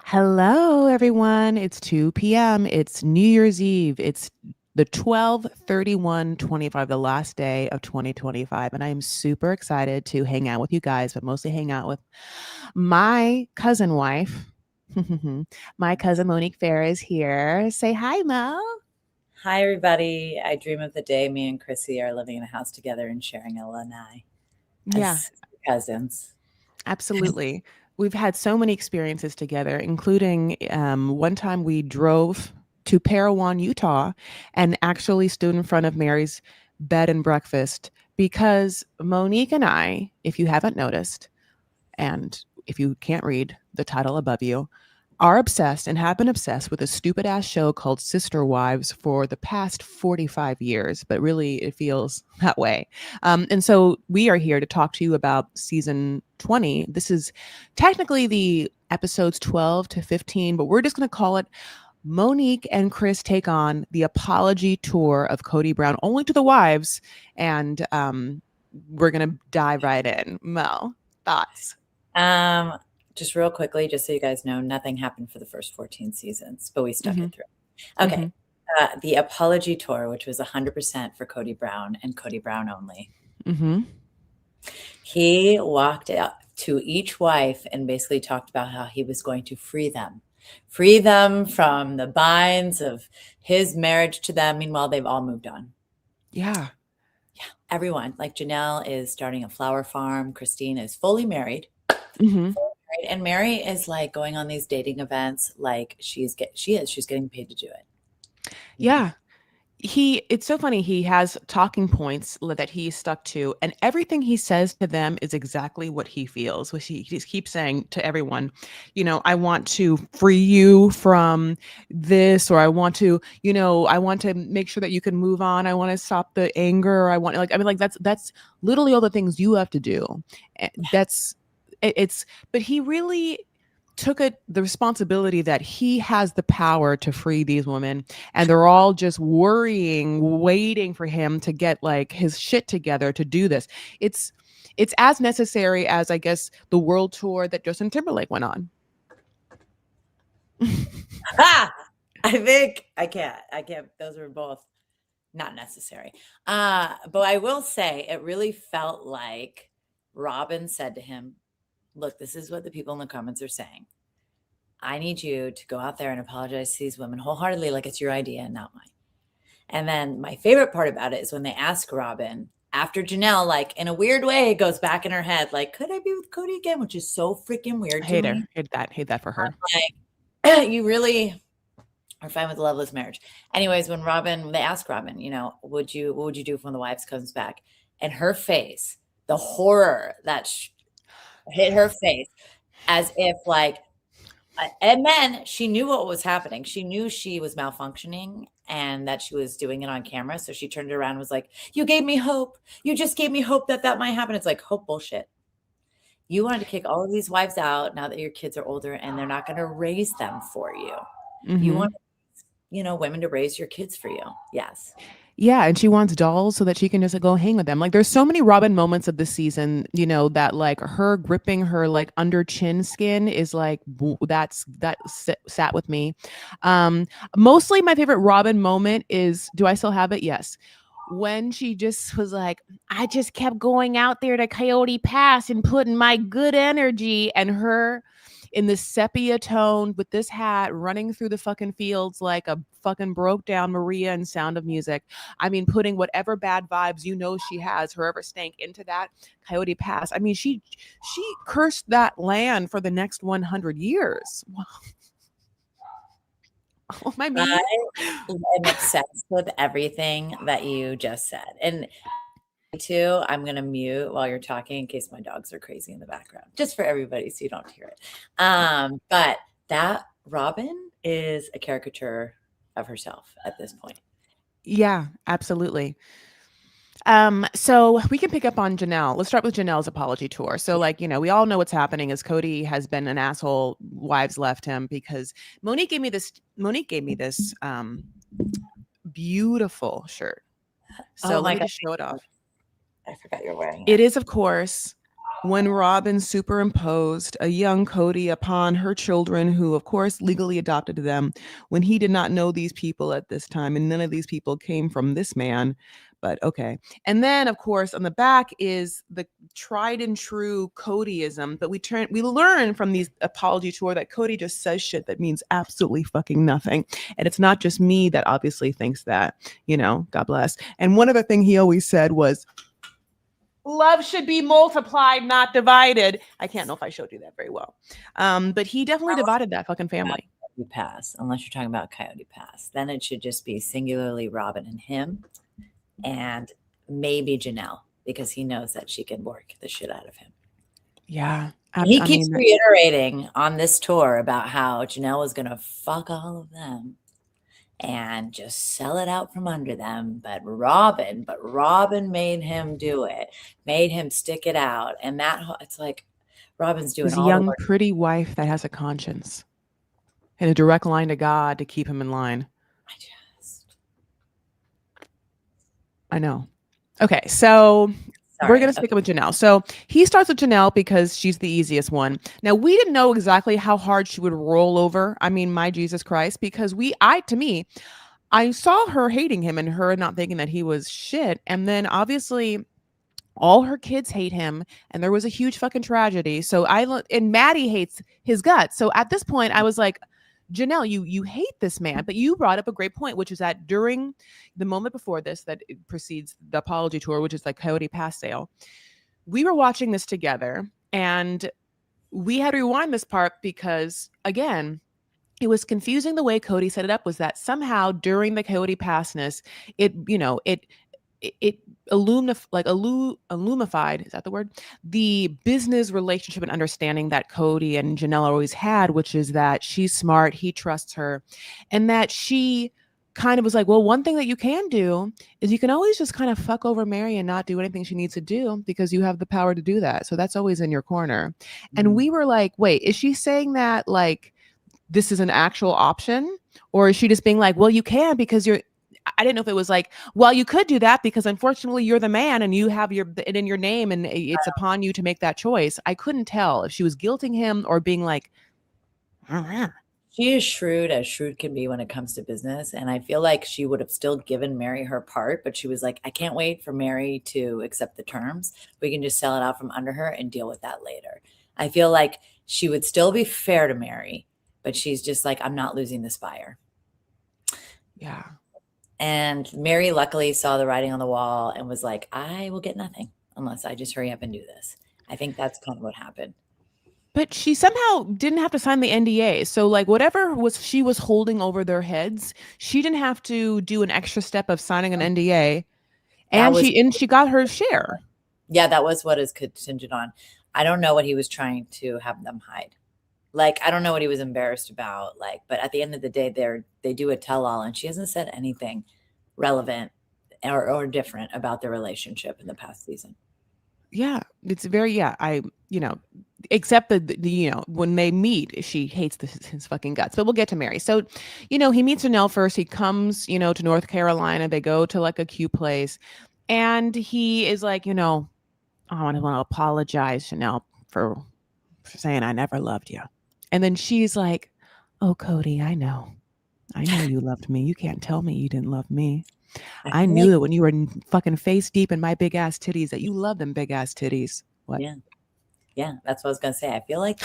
Hello, everyone. It's 2 p.m. It's New Year's Eve. It's the 12/31/25, the last day of 2025. And I am super excited to hang out with you guys, but mostly hang out with my cousin wife. My cousin Monique Farah is here. Say hi, Mo. Hi, everybody. I dream of the day me and Chrissy are living in a house together and sharing a lanai Yeah, as cousins. absolutely. We've had so many experiences together, including one time we drove to Parowan, Utah, and actually stood in front of Mary's bed and breakfast because Monique and I, if you haven't noticed, and if you can't read the title above you, are obsessed and have been obsessed with a stupid ass show called Sister Wives for the past 45 years, but really it feels that way. And so we are here to talk to you about season 20. This is technically the episodes 12 to 15, but we're just going to call it Monique and Chris Take On the Apology Tour of Kody Brown, only to the wives. And we're going to dive right in. Mel, thoughts? Um, just real quickly, just so you guys know, nothing happened for the first 14 seasons, but we stuck Mm-hmm. it through. Okay. Mm-hmm. The Apology Tour, which was 100% for Kody Brown and Kody Brown only. Mm-hmm. He walked out to each wife and basically talked about how he was going to free them from the binds of his marriage to them. Meanwhile, they've all moved on. Yeah. Everyone, like Janelle is starting a flower farm. Christine is fully married. Mm-hmm. And Mary is like going on these dating events like she's getting paid to do it. Yeah. It's so funny. He has talking points that he stuck to, and everything he says to them is exactly what he feels, which he just keeps saying to everyone, I want to free you from this, or I want to, I want to make sure that you can move on. I want to stop the anger. That's literally all the things you have to do. But he really took the responsibility that he has the power to free these women, and they're all just worrying, waiting for him to get like his shit together to do this. It's as necessary as, I guess, the world tour that Justin Timberlake went on. Ah, I can't. Those are both not necessary. But I will say it really felt like Robin said to him, look, this is what the people in the comments are saying. I need you to go out there and apologize to these women wholeheartedly, like it's your idea and not mine. And then my favorite part about it is when they ask Robin after Janelle, like in a weird way, goes back in her head, like, could I be with Kody again? Which is so freaking weird to me. Hate that for her. Like, you really are fine with a loveless marriage. Anyways, when they ask Robin, what would you do if one of the wives comes back? And her face, the horror that hit her face, as if like, and then she knew what was happening. She knew she was malfunctioning and that she was doing it on camera. So she turned around and was like, you gave me hope. You just gave me hope that might happen. It's like, hope bullshit. You wanted to kick all of these wives out now that your kids are older and they're not going to raise them for you. Mm-hmm. You want, women to raise your kids for you. Yes. Yeah, and she wants dolls so that she can just go hang with them. Like, there's so many Robin moments of the season, that like her gripping her like under chin skin is like that sat with me. Mostly my favorite Robin moment is, do I still have it? Yes. When she just was like, I just kept going out there to Coyote Pass and putting my good energy, and her in this sepia tone with this hat running through the fucking fields like a fucking broke down Maria in Sound of Music. I mean, putting whatever bad vibes she has, whoever stank, into that Coyote Pass. I mean, she cursed that land for the next 100 years. Oh, my man. I am obsessed with everything that you just said. And too, I'm going to mute while you're talking in case my dogs are crazy in the background, just for everybody so you don't hear it. But that Robin is a caricature of herself at this point. Yeah, absolutely. So we can pick up on Janelle. Let's start with Janelle's apology tour. So, like, we all know what's happening is Kody has been an asshole. Wives left him because Monique gave me this beautiful shirt. So let me just show it off. I forgot you're wearing it. It is, of course, when Robin superimposed a young Kody upon her children, who, of course, legally adopted them, when he did not know these people at this time, and none of these people came from this man. But okay. And then, of course, on the back is the tried and true Codyism. But we learn from these apology tour that Kody just says shit that means absolutely fucking nothing. And it's not just me that obviously thinks that, God bless. And one other thing he always said was, love should be multiplied, not divided. I can't know if I showed you that very well. But he definitely divided that fucking family. Pass, unless you're talking about Coyote Pass. Then it should just be singularly Robin and him, and maybe Janelle, because he knows that she can work the shit out of him. Yeah. He keeps reiterating on this tour about how Janelle was going to fuck all of them and just sell it out from under them. But Robin made him do it, made him stick it out. And it's like Robin's doing He's all a young, the work. pretty wife that has a conscience and a direct line to God to keep him in line. I know. Okay, so we're going to stick it with Janelle. So he starts with Janelle because she's the easiest one. Now, we didn't know exactly how hard she would roll over. I mean, my Jesus Christ, because I saw her hating him and her not thinking that he was shit. And then obviously all her kids hate him and there was a huge fucking tragedy. So and Maddie hates his guts. So at this point I was like, Janelle, you hate this man. But you brought up a great point, which is that during the moment before this, that precedes the apology tour, which is like Coyote Pass sale, we were watching this together and we had to rewind this part because, again, it was confusing. The way Kody set it up was that somehow during the Coyote Passness, it illumified, is that the word? The business relationship and understanding that Kody and Janelle always had, which is that she's smart, he trusts her, and that she kind of was like, well, one thing that you can do is you can always just kind of fuck over Mary and not do anything she needs to do because you have the power to do that. So that's always in your corner. Mm-hmm. And we were like, wait, is she saying that like this is an actual option? Or is she just being like, well, you can because I didn't know if it was like, well, you could do that because unfortunately you're the man and you have it in your name and it's upon you to make that choice. I couldn't tell if she was guilting him or being like, she is shrewd as shrewd can be when it comes to business. And I feel like she would have still given Mary her part, but she was like, I can't wait for Mary to accept the terms. We can just sell it out from under her and deal with that later. I feel like she would still be fair to Mary, but she's just like, I'm not losing this buyer. Yeah. And Mary luckily saw the writing on the wall and was like, I will get nothing unless I just hurry up and do this. I think that's kind of what happened. But she somehow didn't have to sign the NDA. So like whatever she was holding over their heads, she didn't have to do an extra step of signing an NDA. And she got her share. Yeah, that was what is contingent on. I don't know what he was trying to have them hide. Like, I don't know what he was embarrassed about. Like, but at the end of the day, they do a tell-all, and she hasn't said anything relevant or different about their relationship in the past season. Yeah, it's very except when they meet, she hates his fucking guts. But we'll get to Mary. So, he meets Janelle first. He comes, to North Carolina. They go to like a cute place, and he is like, I want to apologize, Janelle, for saying I never loved you. And then she's like, oh, Kody, I know you loved me. You can't tell me you didn't love me. I knew that when you were fucking face deep in my big ass titties that you love them big ass titties. What? Yeah, that's what I was gonna say. I feel like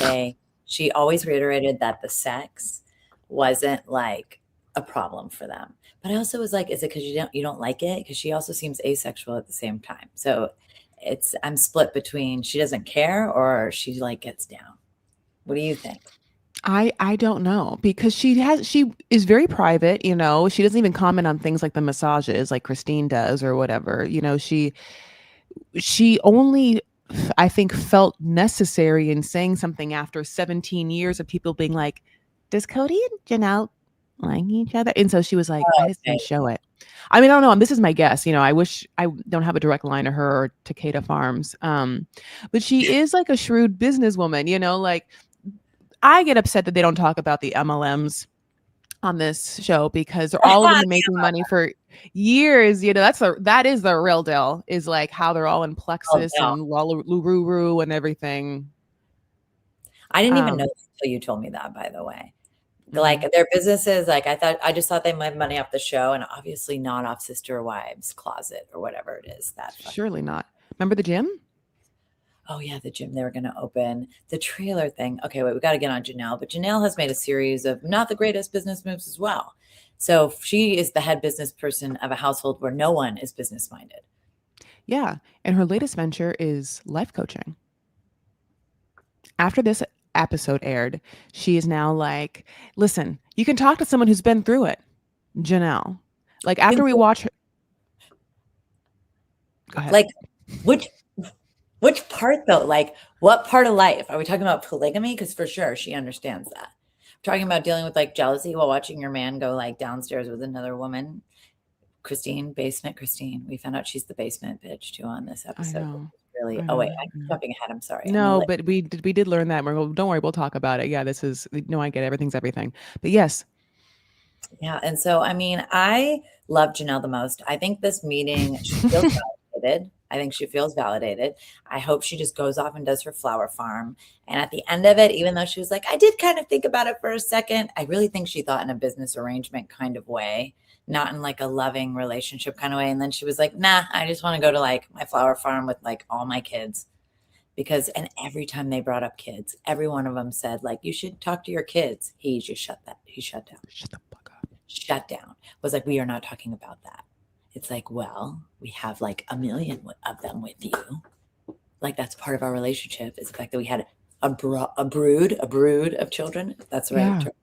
she always reiterated that the sex wasn't like a problem for them. But I also was like, is it because you don't like it? Because she also seems asexual at the same time. So I'm split between she doesn't care or she like gets down. What do you think? I don't know because she is very private, she doesn't even comment on things like the massages like Christine does or whatever. She only, I think, felt necessary in saying something after 17 years of people being like, does Kody and Janelle like each other? And so she was like, I just didn't show it. I mean, I don't know. This is my guess. I wish I don't have a direct line to her or to Kata Farms. But she is like a shrewd businesswoman, like I get upset that they don't talk about the MLMs on this show because they're all of them making money for years. That is the real deal. Is like how they're all in Oh, plexus no. and lulururu and everything. I didn't even know Um, that until you told me that, by the way. mhm. Like, their businesses, like, I just thought they made money off the show and obviously not off Sister Wives Closet or whatever it is, that fucking Surely not. Remember the gym? oh, yeah, the gym they were gonna open. The trailer thing. Okay, wait, we gotta get on Janelle, but Janelle has made a series of not the greatest business moves as well. So she is the head business person of a household where no one is business minded. Yeah. And her latest venture is life coaching. After this episode aired, she is now like, listen, you can talk to someone who's been through it, Janelle. Like after we watch her, go ahead. Like, which which part though? Like, what part of life? Are we talking about polygamy? Because for sure she understands that. We're talking about dealing with like jealousy while watching your man go like downstairs with another woman. Christine, basement Christine. We found out she's the basement bitch too on this I episode. know. Really. I Oh know. wait, I I'm know. jumping ahead. I'm sorry. I'm a No, lit. but we did learn that. Don't worry, we'll talk about it. Yeah, this is no, I get it. Everything's everything. But yes, Yeah, and so, I mean, I love Janelle the most. I think this meeting, she feels validated. I think she feels validated. I hope she just goes off and does her flower farm. And at the end of it, even though she was like, I did kind of think about it for a second, I really think she thought in a business arrangement kind of way, not in like a loving relationship kind of way. And then she was like, nah, I just want to go to like my flower farm with like all my kids. Because, and every time they brought up kids, every one of them said, like, you should talk to your kids. He just shut that. He shut down. shut the fuck up. Shut down. Was like, we are not talking about that. It's like, well, we have like a million of them with you. Like that's part of our relationship is the fact that we had a brood of children. That's the right Yeah. term.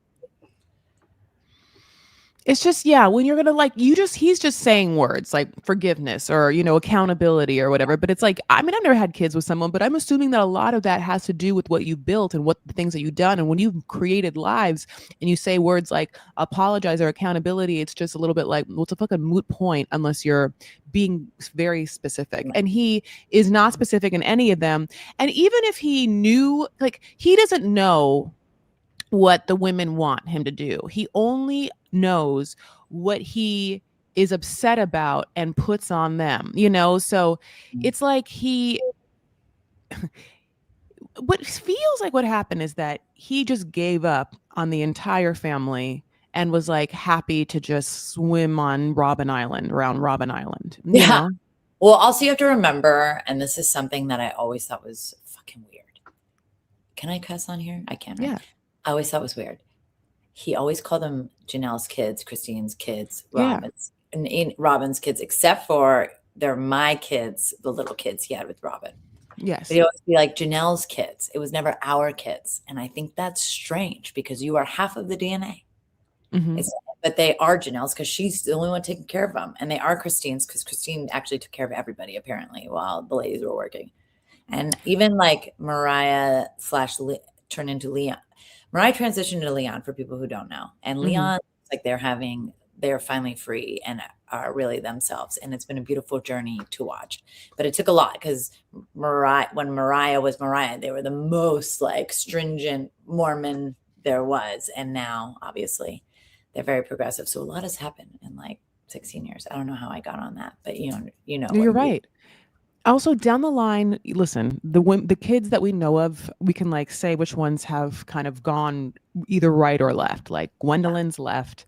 It's just, yeah, when you're gonna like, he's just saying words like forgiveness or, accountability or whatever. But it's like, I mean, I've never had kids with someone, but I'm assuming that a lot of that has to do with what you built and what the things that you've done. And when you've created lives and you say words like apologize or accountability, it's just a little bit like, well, it's a fucking moot point unless you're being very specific. And he is not specific in any of them. And even if he knew, like, he doesn't know what the women want him to do. He only knows what he is upset about and puts on them, So it's like what feels like what happened is that he just gave up on the entire family and was like happy to just swim on around Robin Island, Yeah. Well, also you have to remember, and this is something that I always thought was fucking weird. Can I cuss on here? I can, right? Yeah. I always thought it was weird. He always called them Janelle's kids, Christine's kids, Yeah. Robin's kids, except for they're my kids, the little kids he had with Robin. Yes. But he always be like Janelle's kids. It was never our kids. And I think that's strange because you are half of the DNA. Mm-hmm. But they are Janelle's because she's the only one taking care of them. And they are Christine's because Christine actually took care of everybody apparently while the ladies were working. And even like Mariah turned into Leon. Mariah transitioned to Leon for people who don't know. And Leon, like they're finally free and are really themselves. And it's been a beautiful journey to watch. But it took a lot because when Mariah was Mariah, they were the most like stringent Mormon there was. And now obviously they're very progressive. So a lot has happened in like 16 years. I don't know how I got on that, but you know. You're right. Also, down the line, listen, the kids that we know of, we can like say which ones have kind of gone either right or left. Like Gwendolyn's left,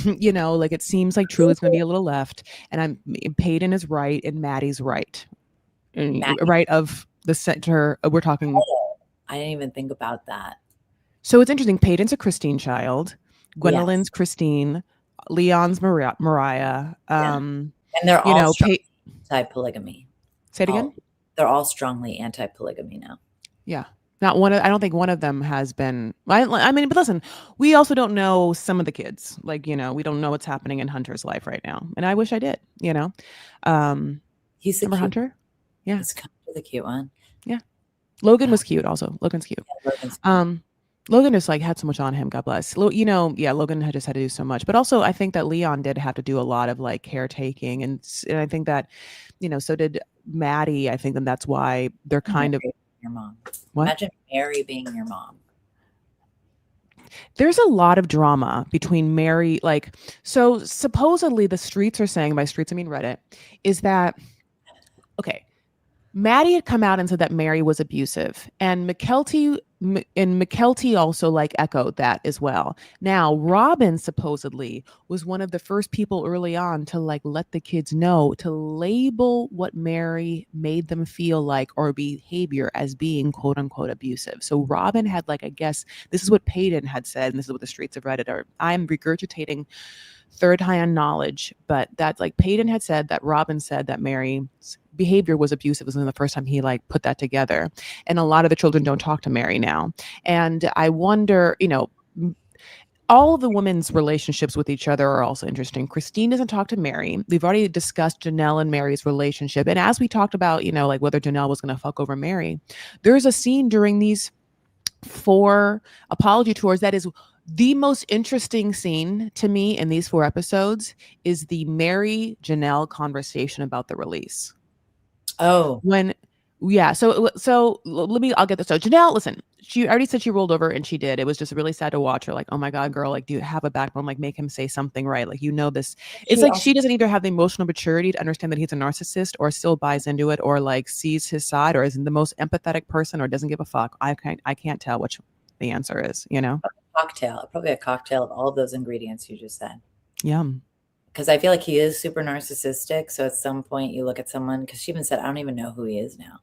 like it seems like Truly's going to be a little left, and Peyton is right and Maddie's right, right of the center. We're talking. I didn't even think about that. So it's interesting. Peyton's a Christine child. Gwendolyn's Christine. Leon's Mariah. And they're all anti-polygamy. Say it again. They're all strongly anti-polygamy now. Yeah. Not one. I don't think one of them has been. I mean, but listen, we also don't know some of the kids. Like, we don't know what's happening in Hunter's life right now, and I wish I did. He's the remember Hunter? Yeah, he's kind of the cute one. Yeah, Logan was cute. Also, Logan's cute. Yeah, Logan just like had so much on him. God bless. Logan had just had to do so much, but also I think that Leon did have to do a lot of like caretaking, and I think that, so did Maddie. I think that's why they're kind of your mom. What? Imagine Mary being your mom. There's a lot of drama between Mary, like, so supposedly the streets are saying, by streets I mean Reddit, is that, okay, Maddie had come out and said that Mary was abusive, and McKelty also like echoed that as well. Now, Robin supposedly was one of the first people early on to like let the kids know to label what Mary made them feel like or behavior as being quote unquote abusive. So Robin had like, I guess this is what Peyton had said, and this is what the streets of Reddit are. I'm regurgitating third hand knowledge, but that like Peyton had said that Robin said that Mary's behavior was abusive. It was the first time he like put that together. And a lot of the children don't talk to Mary now. And I wonder, all of the women's relationships with each other are also interesting. Christine doesn't talk to Mary. We've already discussed Janelle and Mary's relationship. And as we talked about, like whether Janelle was going to fuck over Mary, there's a scene during these 4 apology tours that is the most interesting scene to me in these 4 episodes is the Mary Janelle conversation about the release. Oh, When, yeah. So I'll get this. So Janelle, listen, she already said she rolled over and she did. It was just really sad to watch her. Like, oh my God, girl, like, do you have a backbone? Like, make him say something right. Like, this. It's she like also she doesn't either have the emotional maturity to understand that he's a narcissist or still buys into it or like sees his side or isn't the most empathetic person or doesn't give a fuck. I can't tell which the answer is, cocktail, probably a cocktail of all of those ingredients you just said. Yum. Because I feel like he is super narcissistic. So at some point you look at someone, because she even said, I don't even know who he is now.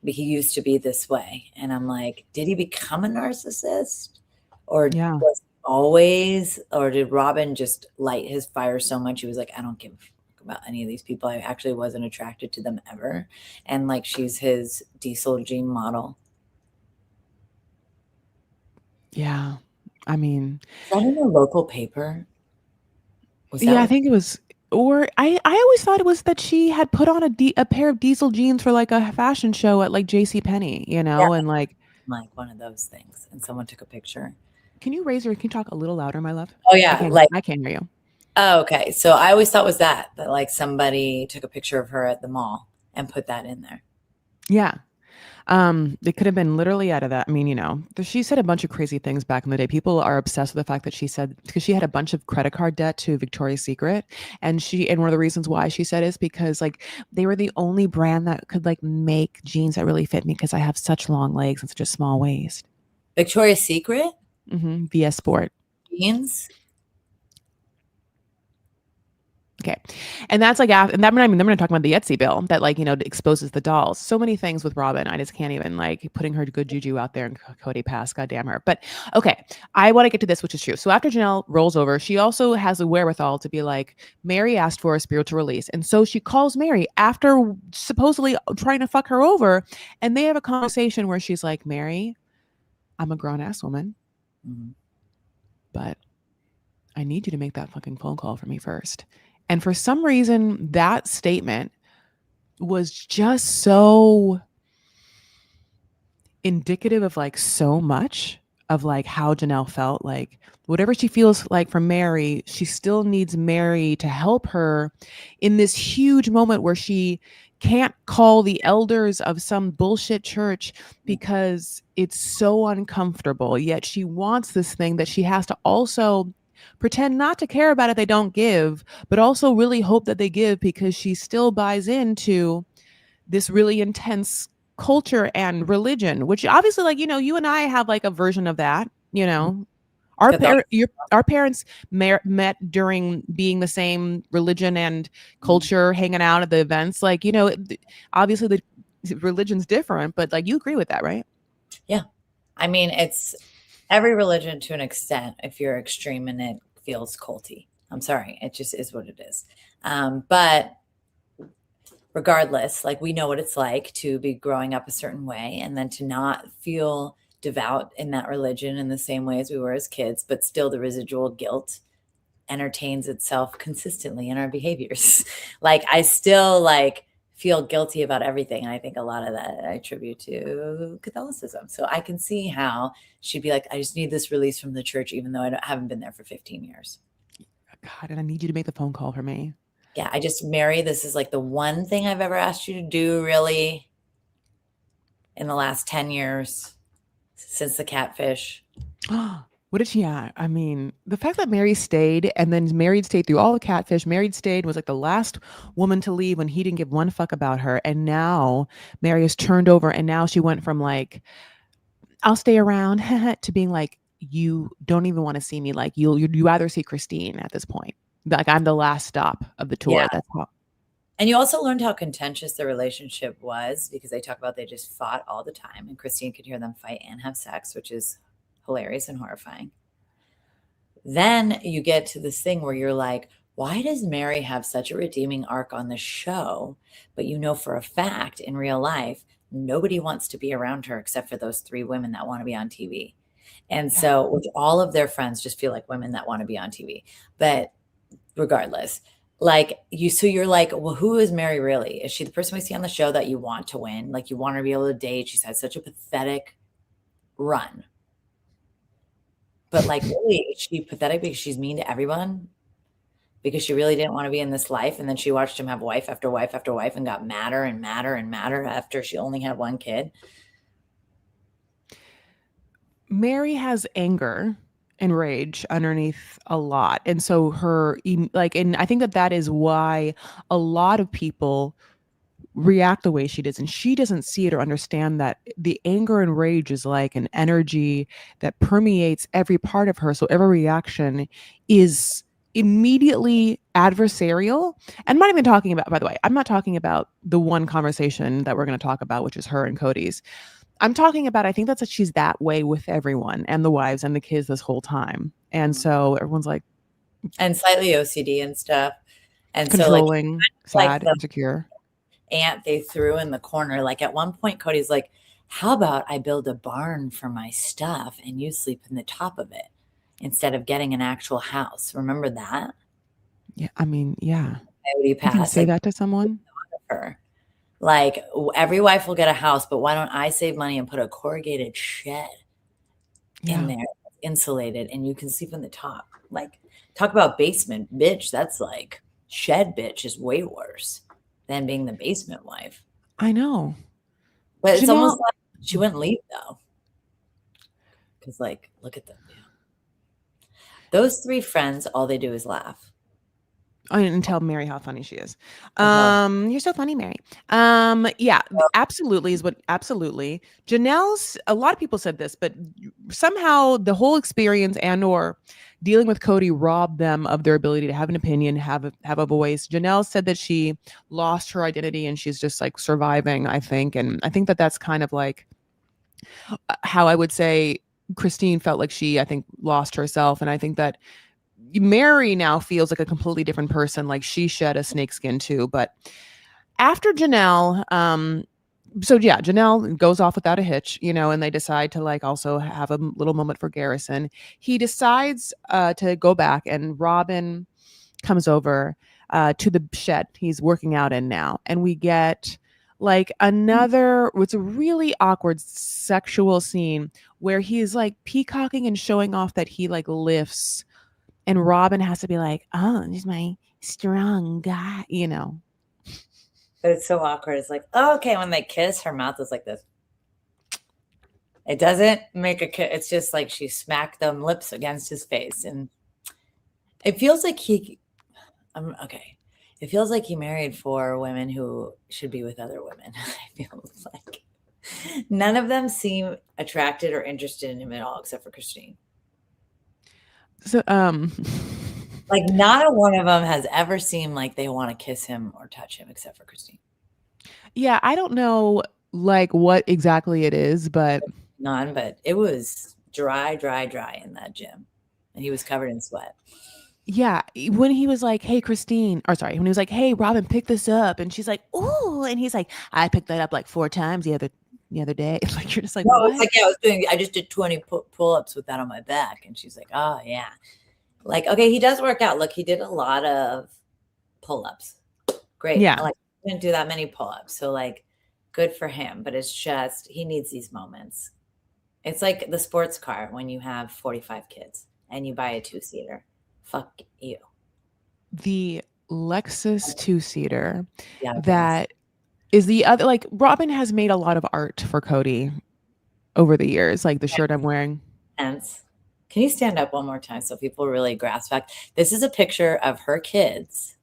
But he used to be this way. And I'm like, did he become a narcissist? Or Yeah. was he always, or did Robin just light his fire so much he was like, I don't give a fuck about any of these people. I actually wasn't attracted to them ever. And like she's his diesel gene model. Yeah. I mean, Is that in a local paper? Was that yeah, I what? think it was, or I always thought it was that she had put on a pair of diesel jeans for like a fashion show at like J.C. Penney, Yeah, and like one of those things. And someone took a picture. can you talk a little louder, my love? Oh yeah, like I can't hear you. oh, okay. So I always thought was that like somebody took a picture of her at the mall and put that in there. Yeah. It could have been literally out of that. I mean, she said a bunch of crazy things back in the day. People are obsessed with the fact that she said, because she had a bunch of credit card debt to Victoria's Secret. And one of the reasons why she said is because like they were the only brand that could like make jeans that really fit me because I have such long legs and such a small waist. Victoria's Secret VS Sport. jeans. Okay. And that's like, and that, I mean, then we're talking about the Etsy bill that like, exposes the dolls. So many things with Robin. I just can't even like putting her good juju out there and Kody pass. God damn her. But okay. I want to get to this, which is true. So after Janelle rolls over, she also has the wherewithal to be like, Mary asked for a spiritual release. And so she calls Mary after supposedly trying to fuck her over. And they have a conversation where she's like, Mary, I'm a grown ass woman, but I need you to make that fucking phone call for me first. And for some reason, that statement was just so indicative of like so much of like how Janelle felt. Like whatever she feels like for Mary, she still needs Mary to help her in this huge moment where she can't call the elders of some bullshit church because it's so uncomfortable. Yet she wants this thing that she has to also pretend not to care about if they don't give, but also really hope that they give because she still buys into this really intense culture and religion, which obviously like, you and I have like a version of that, our parents met during being the same religion and culture, hanging out at the events. Like, obviously the religion's different, but like you agree with that, right? Yeah. I mean, it's every religion to an extent. If you're extreme in it, feels culty. I'm sorry. It just is what it is. But regardless, like we know what it's like to be growing up a certain way and then to not feel devout in that religion in the same way as we were as kids, but still the residual guilt entertains itself consistently in our behaviors. Like I still like feel guilty about everything. And I think a lot of that I attribute to Catholicism. So I can see how she'd be like, I just need this release from the church, even though I haven't been there for 15 years. God, and I need you to make the phone call for me. Yeah, I just, Mary, this is like the one thing I've ever asked you to do really in the last 10 years since the catfish. What did she? Yeah, I mean, the fact that Mary stayed and then Mary stayed through all the catfish. Mary stayed was like the last woman to leave when he didn't give one fuck about her. And now Mary has turned over, and now she went from like, I'll stay around to being like, you don't even want to see me. Like you rather see Christine at this point. Like I'm the last stop of the Yeah. tour. That's how. And you also learned how contentious the relationship was because they talk about they just fought all the time, and Christine could hear them fight and have sex, which is hilarious and horrifying. Then you get to this thing where you're like, why does Mary have such a redeeming arc on the show? But you know for a fact in real life, nobody wants to be around her except for those three women that want to be on TV. And Yeah. so, which all of their friends just feel like women that want to be on TV. But regardless, like you, so you're like, well, who is Mary really? Is she the person we see on the show that you want to win? Like you want her to be able to date? She's had such a pathetic run. But like, really, is she pathetic because she's mean to everyone? Because she really didn't want to be in this life. And then she watched him have wife after wife after wife and got madder and madder and madder after she only had one kid. Mary has anger and rage underneath a lot. And so like, and I think that that is why a lot of people react the way she does, and she doesn't see it or understand that the anger and rage is like an energy that permeates every part of her, so every reaction is immediately adversarial. And I'm not even talking about, by the way, I'm not talking about the one conversation that we're going to talk about, which is her and Kody's. I'm talking about, I think that's that she's that way with everyone and the wives and the kids this whole time, and Mhm. so everyone's like And slightly OCD and stuff. And so, controlling, like sad, the insecure. ant they threw in the corner. Like at one point, Cody's like, how about I build a barn for my stuff and you sleep in the top of it instead of getting an actual house? Remember that? Yeah, I mean, yeah, Coyote you can Pass, say like that to someone. her. Like every wife will get a house, but why don't I save money and put a corrugated shed in Yeah. there, insulated, and you can sleep in the top? Like, talk about basement bitch. That's like shed bitch is way worse than being the basement wife. I know. But it's almost Janelle, like she wouldn't leave though, because like, look at them. Yeah. Those three friends, all they do is laugh. I didn't tell Mary how funny she is. Oh, You're so funny, Mary. Yeah, absolutely is what absolutely. Janelle's, a lot of people said this, but somehow the whole experience and or dealing with Kody robbed them of their ability to have an opinion, have a voice. Janelle said that she lost her identity and she's just like surviving, I think. And I think that that's kind of like how I would say Christine felt like she, I think, lost herself. And I think that Mary now feels like a completely different person. Like she shed a snakeskin too. But after Janelle, so yeah, Janelle goes off without a hitch, you know, and they decide to like also have a little moment for Garrison. He decides to go back, and Robin comes over to the shed he's working out in now, and we get like another, it's a really awkward sexual scene where he's like peacocking and showing off that he like lifts, and Robin has to be like, oh, this is my strong guy, you know. but it's so awkward. It's like, oh, okay, when they kiss, her mouth is like this. It doesn't make a kiss. It's just like she smacked them lips against his face, and it feels like he. Okay. It feels like he married four women who should be with other women. I feel like none of them seem attracted or interested in him at all, except for Christine. So Like not a one of them has ever seemed like they want to kiss him or touch him, except for Christine. yeah, I don't know like what exactly it is, but None, but it was dry, dry, dry in that gym, and he was covered in sweat. yeah, when he was like, "Hey, Christine," or sorry, when he was like, "Hey, Robin, pick this up," and she's like, "Ooh," and he's like, "I picked that up like 4 times the other day." Like you're just like, No, it's "What?" like yeah, I just did 20 pull-ups with that on my back, and she's like, "Oh yeah." Like, okay, he does work out. Look, he did a lot of pull-ups. Great. Yeah, Like, he didn't do that many pull-ups. So, like, good for him. But it's just, he needs these moments. It's like the sports car when you have 45 kids and you buy a two-seater. Fuck you. the Lexus two-seater Yeah, pants. that is the other, like Robin has made a lot of art for Kody over the years, like the shirt I'm wearing. Pants. Can you stand up one more time so people really grasp back? This is a picture of her kids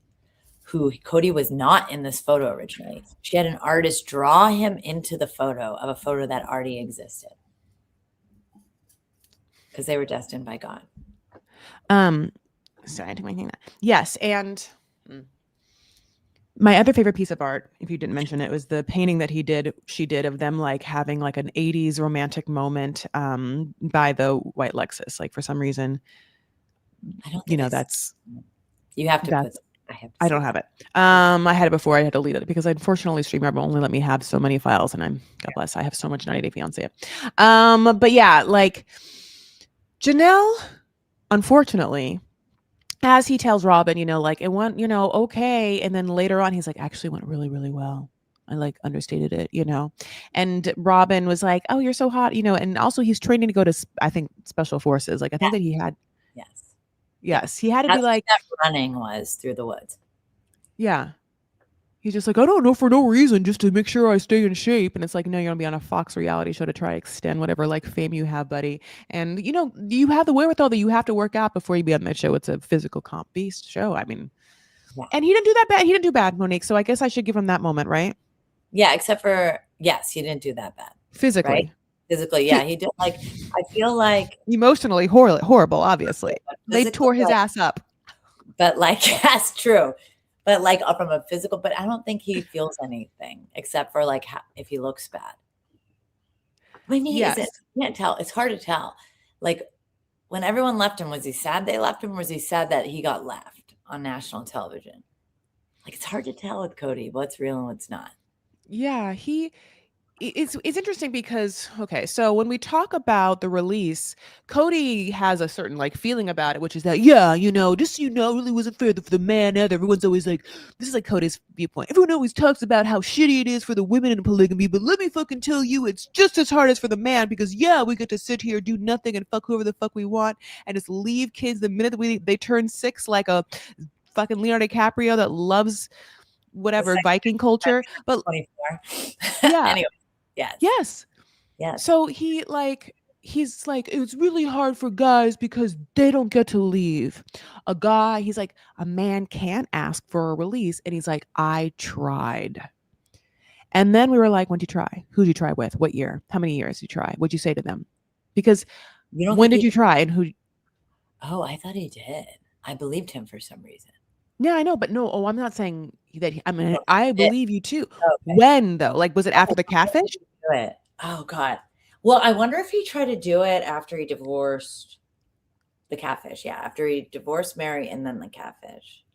who Kody was not in this photo originally. She had an artist draw him into the photo of a photo that already existed because they were destined by God. Sorry, I didn't mean that. Yes, and my other favorite piece of art, if you didn't mention it, was the painting that she did of them like having like an 80s romantic moment by the white Lexus. Like for some reason, I don't think that's you have to put. that's I have to I see don't that. have it. I had it before. I had to delete it because unfortunately StreamYard will only let me have so many files, and God bless, I have so much 90 Day Fiance. But yeah, like Janelle, unfortunately, as he tells Robin, like it went, okay, and then later on he's like, actually went really, really well. I like understated it, and Robin was like, oh, you're so hot, and also he's training to go to, I think, special forces. Like I think that he had, yes, he had to That's be like, what that running was through the woods. yeah. He's just like, I don't know, for no reason, just to make sure I stay in shape. And it's like, no, you're gonna be on a Fox reality show to try to extend whatever like fame you have, buddy. And you have the wherewithal that you have to work out before you be on that show. It's a physical comp beast show. I mean, and he didn't do that bad. He didn't do bad, Monique. So I guess I should give him that moment, right? Yeah, except for yes, he didn't do that bad. Physically. Right? Physically, yeah, he did. Like I feel like emotionally horrible. Obviously, they tore his ass up. But like that's true. But like from a physical, but I don't think he feels anything except for like if he looks bad. When he is it, you can't tell. It's hard to tell. Like when everyone left him, was he sad they left him, or was he sad that he got left on national television? Like it's hard to tell with Kody what's real and what's not. Yeah, it's interesting because okay, so when we talk about the release, Kody has a certain like feeling about it, which is that just it really wasn't fair for the man either. Everyone's always like, this is like Cody's viewpoint. Everyone always talks about how shitty it is for the women in polygamy, but let me fucking tell you, it's just as hard as for the man because we get to sit here, do nothing, and fuck whoever the fuck we want, and just leave kids the minute that they turn 6, like a fucking Leonardo DiCaprio that loves whatever Viking culture, but 24. Yeah. Anyway. Yes. So he's like, it's really hard for guys because they don't get to leave. He's like, a man can't ask for a release. And he's like, I tried. And then we were like, when'd you try? Who'd you try with? What year? How many years did you try? What'd you say to them? Because when did you try and who? Oh, I thought he did. I believed him for some reason. Yeah, I know, but no. I'm not saying that. I believe you too. Okay. When though? Like, was it after the catfish? Do it. Oh God. Well, I wonder if he tried to do it after he divorced the catfish. Yeah, after he divorced Mary and then the catfish.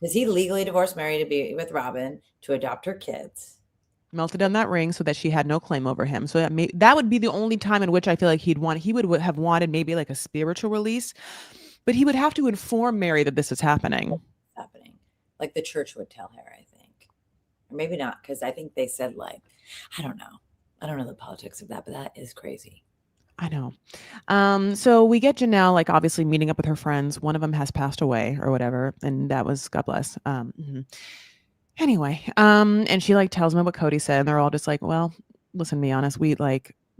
Because he legally divorced Mary to be with Robin to adopt her kids. Melted down that ring so that she had no claim over him. So that would be the only time in which I feel like he would have wanted maybe like a spiritual release, but he would have to inform Mary that this is happening. Like the church would tell her, I think, or maybe not, because I think they said like, I don't know the politics of that, but that is crazy. I know. So we get Janelle like obviously meeting up with her friends. One of them has passed away or whatever, and that was God bless. Anyway, and she like tells me what Kody said, and they're all just like, well, listen, to be honest,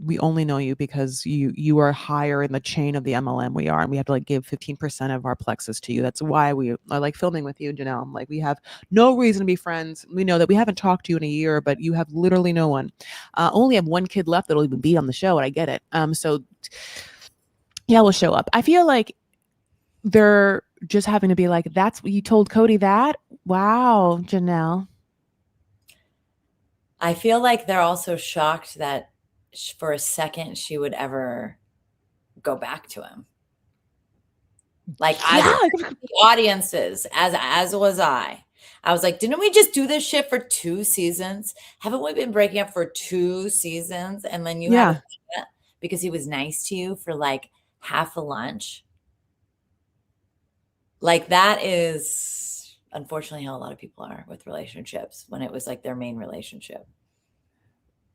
we only know you because you are higher in the chain of the MLM we are, and we have to like give 15% of our plexus to you. That's why we are like filming with you, Janelle. Like we have no reason to be friends. We know that we haven't talked to you in a year, but you have literally no one. Only have one kid left that'll even be on the show, and I get it. So yeah, we'll show up. I feel like they're just having to be like, that's what you told Kody that? Wow, Janelle. I feel like they're also shocked that for a second she would ever go back to him. Like the audiences, as was I. I was like, didn't we just do this shit for 2 seasons? Haven't we been breaking up for 2 seasons? And then you have a because he was nice to you for like half a lunch. Like that is unfortunately how a lot of people are with relationships when it was like their main relationship.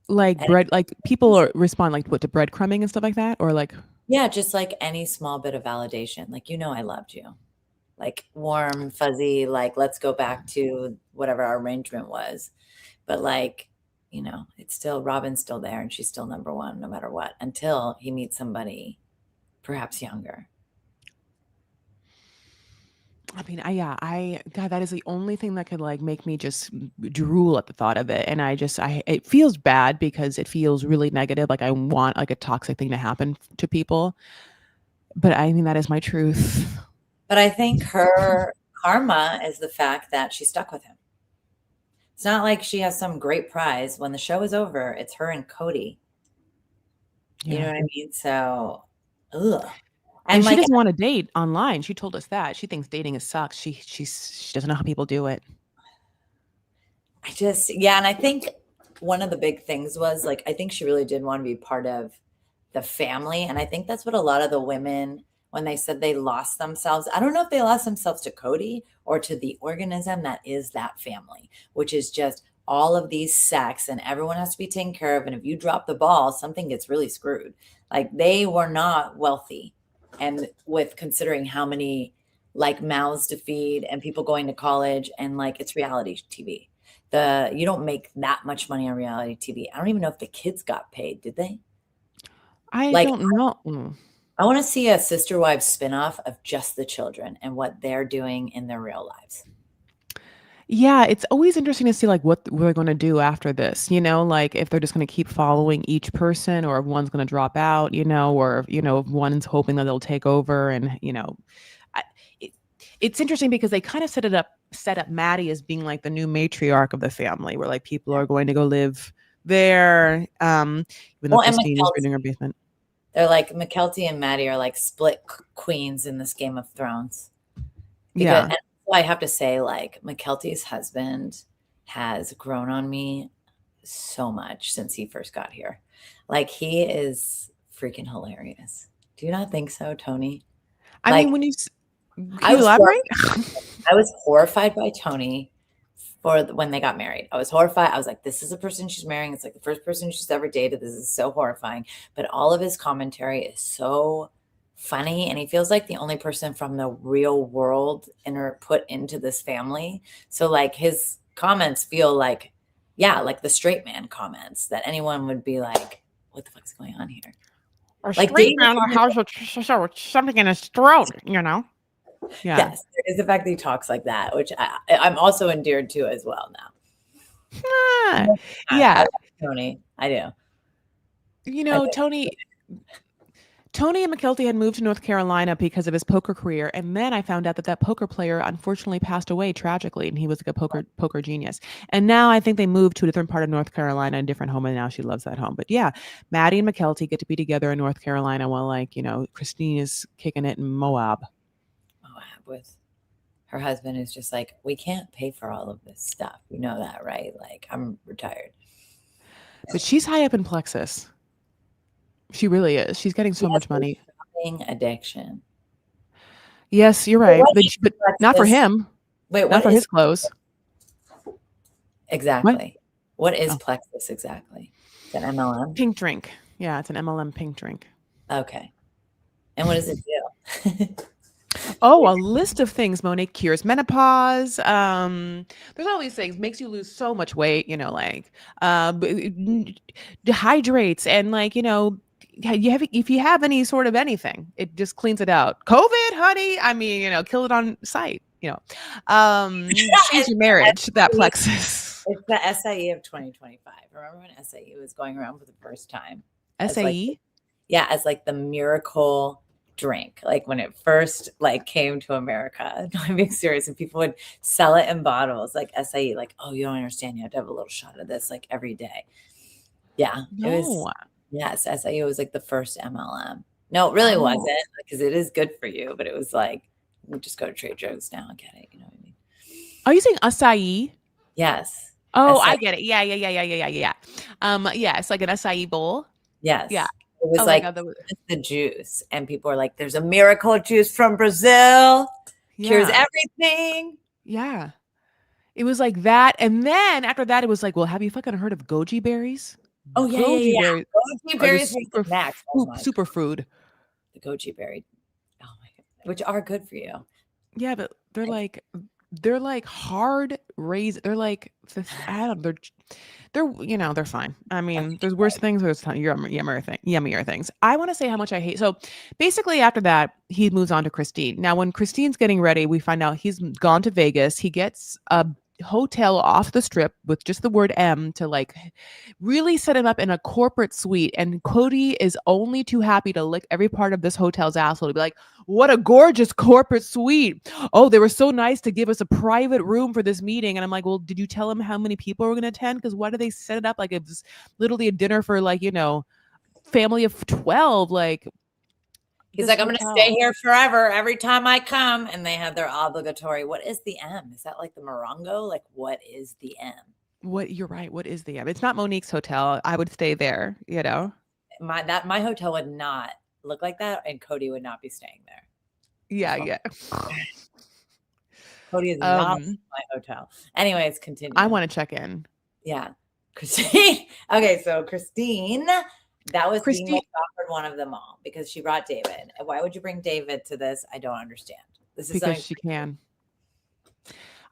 Like bread, like people respond like what to breadcrumbing and stuff like that, or like just like any small bit of validation, like I loved you, like warm, fuzzy, like let's go back to whatever our arrangement was, but like it's still Robin's still there and she's still number one no matter what until he meets somebody perhaps younger. I mean, God, that is the only thing that could like make me just drool at the thought of it. And it feels bad because it feels really negative. Like I want like a toxic thing to happen to people. But I mean, that is my truth. But I think her karma is the fact that she stuck with him. It's not like she has some great prize. When the show is over, it's her and Kody. You know Yeah. what I mean? So, ugh. And And she like, doesn't want to date online. She told us that. She thinks dating is sucks. She doesn't know how people do it. yeah. And I think one of the big things was like, I think she really did want to be part of the family. And I think that's what a lot of the women, when they said they lost themselves, I don't know if they lost themselves to Kody or to the organism that is that family, which is just all of these sex and everyone has to be taken care of. And if you drop the ball, something gets really screwed. Like they were not wealthy. And with considering how many like mouths to feed and people going to college and like it's reality TV. You don't make that much money on reality TV. I don't even know if the kids got paid, did they? I Like don't know. Mm. I want to see a Sister Wives spinoff of just the children and what they're doing in their real lives. Yeah, it's always interesting to see like what we're going to do after this, like if they're just going to keep following each person or if one's going to drop out, or if one's hoping that they'll take over and, I, it, it's interesting because they kind of set up Maddie as being like the new matriarch of the family where like people are going to go live there even though Well, and Christine is reading her basement. they're like Mykelti and Maddie are like split queens in this Game of Thrones. Because Yeah. and I have to say, like Mykelti's husband has grown on me so much since he first got here. Like he is freaking hilarious. Do you not think so, Tony? I mean, Like can I you was elaborate? I was horrified by Tony when they got married. I was horrified. I was like, this is the person she's marrying. It's like the first person she's ever dated. This is so horrifying. But all of his commentary is so funny. And he feels like the only person from the real world put into this family. So like his comments feel like, yeah, like the straight man comments that anyone would be like, what the fuck's going on here? A Like straight man has something in his throat. Yeah. Yes, there is the fact that he talks like that, which I'm also endeared to as well now. Ah, I yeah. love Tony. I do. I think Tony and Mykelti had moved to North Carolina because of his poker career, and then I found out that that poker player unfortunately passed away tragically, and he was like a poker genius. And now I think they moved to a different part of North Carolina, a different home, and now she loves that home. But yeah, Maddie and Mykelti get to be together in North Carolina while Christine is kicking it in Moab. with her husband is just like, we can't pay for all of this stuff. You know that, right? Like, I'm retired. But she's high up in Plexus. She really is. She's getting so much money. Addiction. Yes, you're right. But not for him. Wait, not for his clothes. Exactly. What is Plexus exactly? It's an MLM? Pink drink. Yeah, it's an MLM pink drink. Okay. And what does it do? Oh, a list of things, Monique. Cures menopause. There's all these things. Makes you lose so much weight, dehydrates and if you have any sort of anything, it just cleans it out. COVID, honey. I mean, kill it on site. Change your marriage, that Plexus. It's the SIE of 2025. Remember when SIE was going around for the first time? SIE? As like the miracle drink, like when it first came to America. No, I'm being serious. And people would sell it in bottles like SIE, like, oh, you don't understand. You have to have a little shot of this like every day. Yeah. No. It was, yes, SIE was like the first MLM. No, it really wasn't, because it is good for you, but it was like, we just go to Trader Joe's now and get it. You know what I mean? Are you saying acai? Yes. Oh, acai. I get it. Yeah. Yeah, it's like an acai bowl. Yes. Yeah. It was the juice. And people are like, there's a miracle juice from Brazil. Yeah. Cures everything. Yeah. It was like that. And then after that, it was like, well, have you fucking heard of goji berries? Oh, yeah. Goji berries. Goji berries are super food. The goji berry. Oh, my God. Which are good for you. Yeah, but they're like they're like hard raised. They're like I don't. They're fine. I mean, there's worse things. There's yummier things. I want to say how much I hate. So basically, after that, he moves on to Christine. Now, when Christine's getting ready, we find out he's gone to Vegas. He gets a hotel off the strip with just the word M to like really set him up in a corporate suite. And Kody is only too happy to lick every part of this hotel's asshole to be like, what a gorgeous corporate suite. Oh, they were so nice to give us a private room for this meeting. And I'm like, well, did you tell them how many people were going to attend? Because why do they set it up like it was literally a dinner for like, family of 12? Like, He's this like, I'm going to stay hotel. here forever every time I come. And they have their obligatory. What is the M? Is that like the Morongo? Like, what is the M? What You're right. What is the M? It's not Monique's hotel. I would stay there, My hotel would not look like that, and Kody would not be staying there. Yeah, So, yeah. Kody is not my hotel. Anyways, continue. I want to check in. Yeah. Christine. Okay, so Christine, that was the Christine, most awkward one of them all because she brought David. Why would you bring David to this? I don't understand. This is because she can.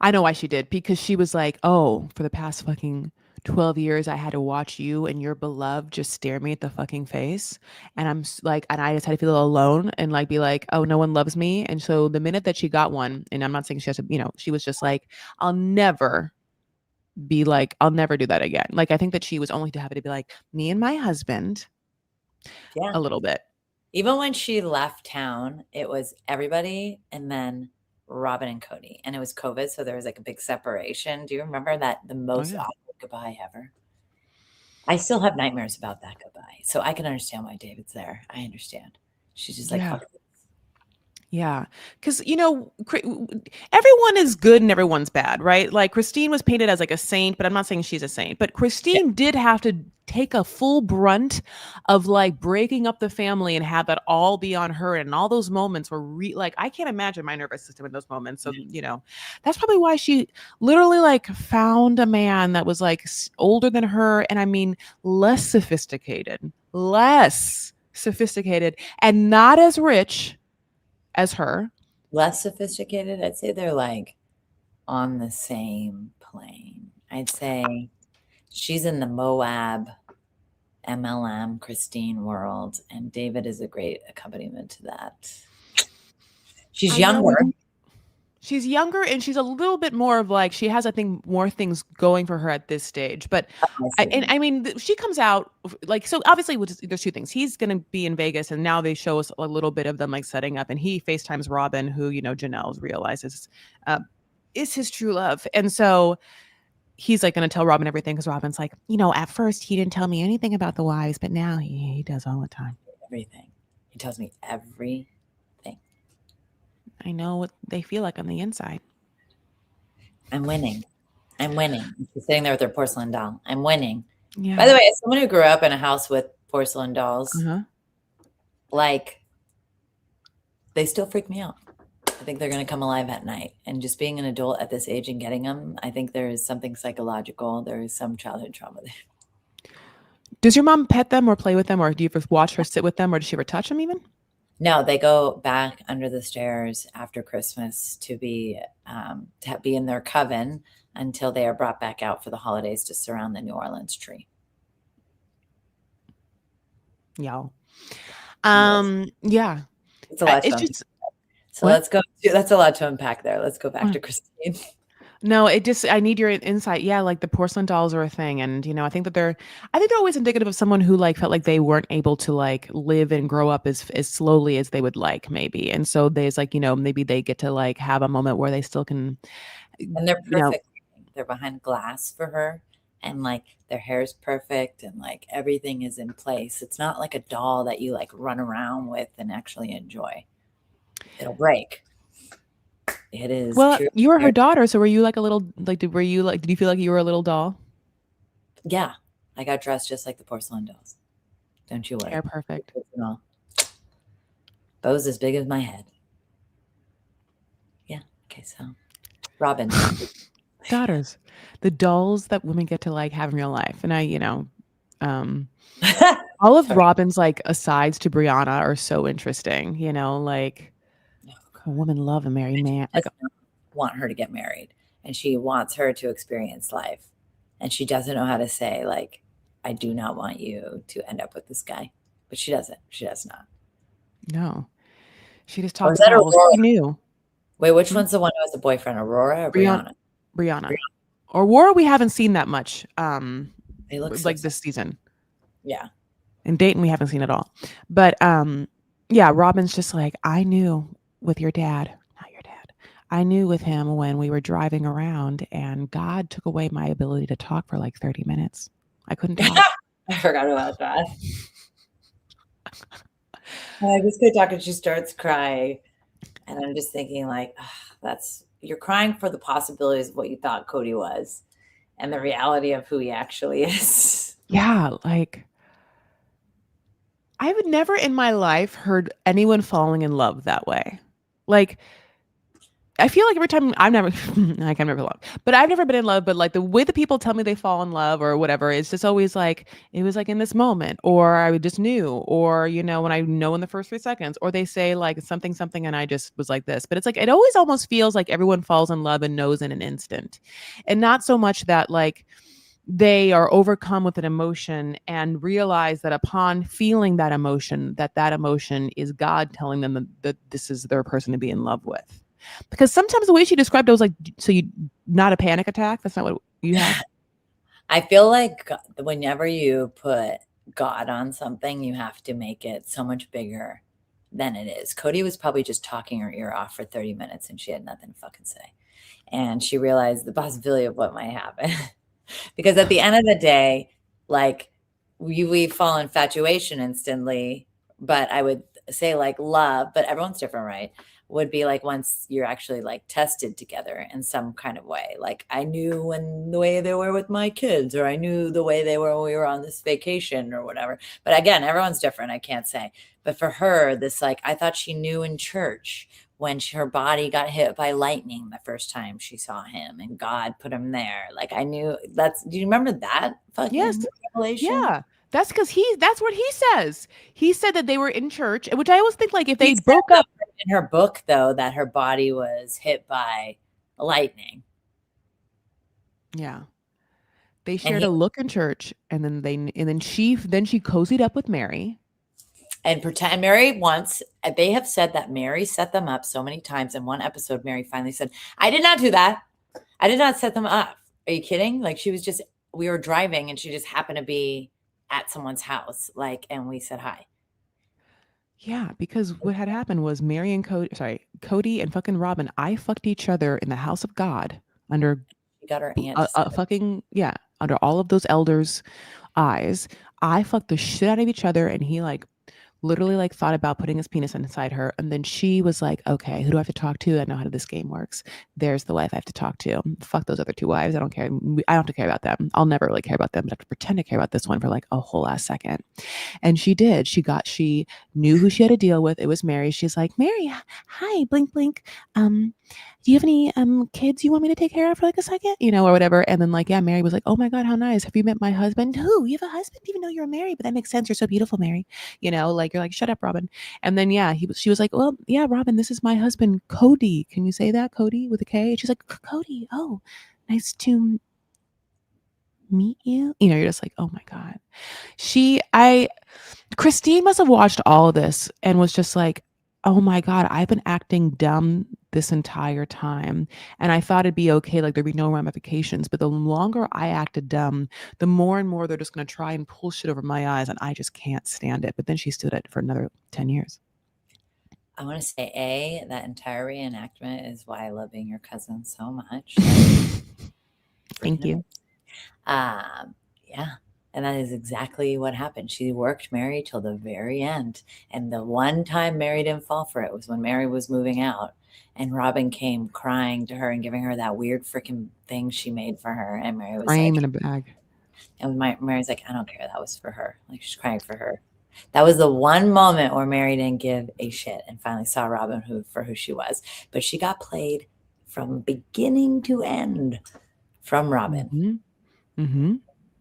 I know why she did. Because she was like, oh, for the past fucking 12 years, I had to watch you and your beloved just stare me at the fucking face. And and I just had to feel alone and like be like, oh, no one loves me. And so the minute that she got one, and I'm not saying she has to, she was just like, I'll never do that again. Like, I think that she was only to have it to be like, me and my husband, a little bit. Even when she left town, it was everybody and then Robin and Kody. And it was COVID, so there was like a big separation. Do you remember that? The most awkward goodbye ever. I still have nightmares about that goodbye. So I can understand why David's there. I understand. She's just like, fuck. Yeah. Because, everyone is good and everyone's bad, right? Like Christine was painted as like a saint, but I'm not saying she's a saint. But Christine did have to take a full brunt of like breaking up the family and have that all be on her. And all those moments were like, I can't imagine my nervous system in those moments. So, that's probably why she literally like found a man that was like older than her. And I mean, less sophisticated and not as rich as her. Less sophisticated. I'd say they're like on the same plane. I'd say she's in the Moab MLM Christine world, and David is a great accompaniment to that. She's younger. She's younger, and she's a little bit more of like, she has, I think, more things going for her at this stage. But I mean, she comes out like, so obviously there's two things. He's going to be in Vegas, and now they show us a little bit of them like setting up, and he FaceTimes Robin, who, Janelle realizes is his true love. And so he's like going to tell Robin everything, because Robin's like, at first he didn't tell me anything about the wives, but now he does all the time. Everything. He tells me everything. I know what they feel like on the inside. I'm winning. She's sitting there with her porcelain doll. I'm winning. Yeah. By the way, as someone who grew up in a house with porcelain dolls, like, they still freak me out. I think they're going to come alive at night. And just being an adult at this age and getting them, I think there is something psychological. There is some childhood trauma there. Does your mom pet them or play with them, or do you ever watch her sit with them, or does she ever touch them even? No, they go back under the stairs after Christmas to be in their coven until they are brought back out for the holidays to surround the New Orleans tree. Y'all. Yeah. It's a lot let's go. That's a lot to unpack there. Let's go back to Christine. No, I need your insight. Yeah, like the porcelain dolls are a thing. And, I think they're always indicative of someone who like felt like they weren't able to like live and grow up as slowly as they would like, maybe. And so there's like, maybe they get to like have a moment where they still can. And they're perfect. They're behind glass for her. And like their hair is perfect and like everything is in place. It's not like a doll that you like run around with and actually enjoy. It'll break. It is. Well, you were her daughter, so were you like a little like? Did you feel like you were a little doll? Yeah, I got dressed just like the porcelain dolls. Don't you worry. Hair perfect. Bows as big as my head. Yeah. Okay. So, Robin. Daughters, the dolls that women get to like have in real life, and all of Robin's like asides to Brianna are so interesting. Like. A woman love a married man. Like, want her to get married, and she wants her to experience life, and she doesn't know how to say, like, I do not want you to end up with this guy. But she doesn't. She does not. No. She just Or talks is that about, well, Aurora? she knew. Wait, which Hmm? one's the one who has the boyfriend, Aurora or Brianna. Brianna? Brianna. Aurora, we haven't seen that much, They look so like similar. this season. Yeah. In Dayton, we haven't seen it all. But yeah, Robin's just like, I knew with your dad, not your dad. I knew with him when we were driving around and God took away my ability to talk for like 30 minutes. I couldn't talk. I forgot about that. I just could talk and she starts crying. And I'm just thinking, like, that's you're crying for the possibilities of what you thought Kody was and the reality of who he actually is. Yeah, like I've never in my life heard anyone falling in love that way. Like I feel like every time I've never, I can never love, but I've never been in love. But like the way that people tell me they fall in love or whatever, it's just always like it was like in this moment, or I just knew, or when I know in the first 3 seconds, or they say like something something, and I just was like this. But it's like it always almost feels like everyone falls in love and knows in an instant, and not so much that like they are overcome with an emotion and realize that upon feeling that emotion, that emotion is God telling them that this is their person to be in love with. Because sometimes the way she described it was like, so you not a panic attack? That's not what you had? I feel like whenever you put God on something, you have to make it so much bigger than it is. Kody was probably just talking her ear off for 30 minutes and she had nothing to fucking say. And she realized the possibility of what might happen. Because at the end of the day, like we fall infatuation instantly, but I would say like love, but everyone's different, right? Would be like once you're actually like tested together in some kind of way. Like I knew when the way they were with my kids, or I knew the way they were when we were on this vacation or whatever. But again, everyone's different. I can't say. But for her, this like I thought she knew in church when her body got hit by lightning the first time she saw him and God put him there. Like I knew do you remember that fucking Yes. revelation? Yeah. That's because that's what he says. He said that they were in church, which I always think like if She they said broke up. in her book though that her body was hit by lightning. Yeah. They And shared he a look in church and then she cozied up with Mary. and pretend Mary once they have said that Mary set them up so many times. In one episode, Mary finally said, I did not do that. I did not set them up. Are you kidding? Like she was just we were driving and she just happened to be at someone's house, like, and we said hi. Yeah, because what had happened was Mary and Kody and fucking Robin, I fucked each other in the house of God under She got her aunt to a send it. fucking, yeah, under all of those elders' eyes. I fucked the shit out of each other, and he like literally like thought about putting his penis inside her, and then she was like, okay, who do I have to talk to? I know how this game works. There's the wife I have to talk to. Fuck those other two wives. I don't care. I don't have to care about them. I'll never really care about them, but I have to pretend to care about this one for like a whole ass second. And she did. She knew who she had to deal with. It was Mary. She's like, Mary, hi, blink, blink. Do you have any kids you want me to take care of for like a second? Or whatever. And then like, yeah, Mary was like, oh my God, how nice. Have you met my husband? Who? You have a husband? Even though you're married, but that makes sense. You're so beautiful, Mary. Like you're like, shut up, Robin. And then yeah, she was like, well, yeah, Robin, this is my husband, Kody. Can you say that? Kody with a K? And she's like, Kody. Oh, nice to meet you. You're just like, oh my God. Christine must have watched all of this and was just like, oh my God, I've been acting dumb this entire time. And I thought it'd be okay, like there'd be no ramifications. But the longer I acted dumb, the more and more they're just going to try and pull shit over my eyes. And I just can't stand it. But then she stood it for another 10 years. I want to say, that entire reenactment is why I love being your cousin so much. Thank you. Yeah. And that is exactly what happened. She worked Mary till the very end. And the one time Mary didn't fall for it was when Mary was moving out. And Robin came crying to her and giving her that weird freaking thing she made for her. And Mary was Frame like, in a bag. and Mary's like, I don't care. That was for her. Like she's crying for her. That was the one moment where Mary didn't give a shit and finally saw Robin for who she was. But she got played from beginning to end from Robin. Mm-hmm. Mm-hmm.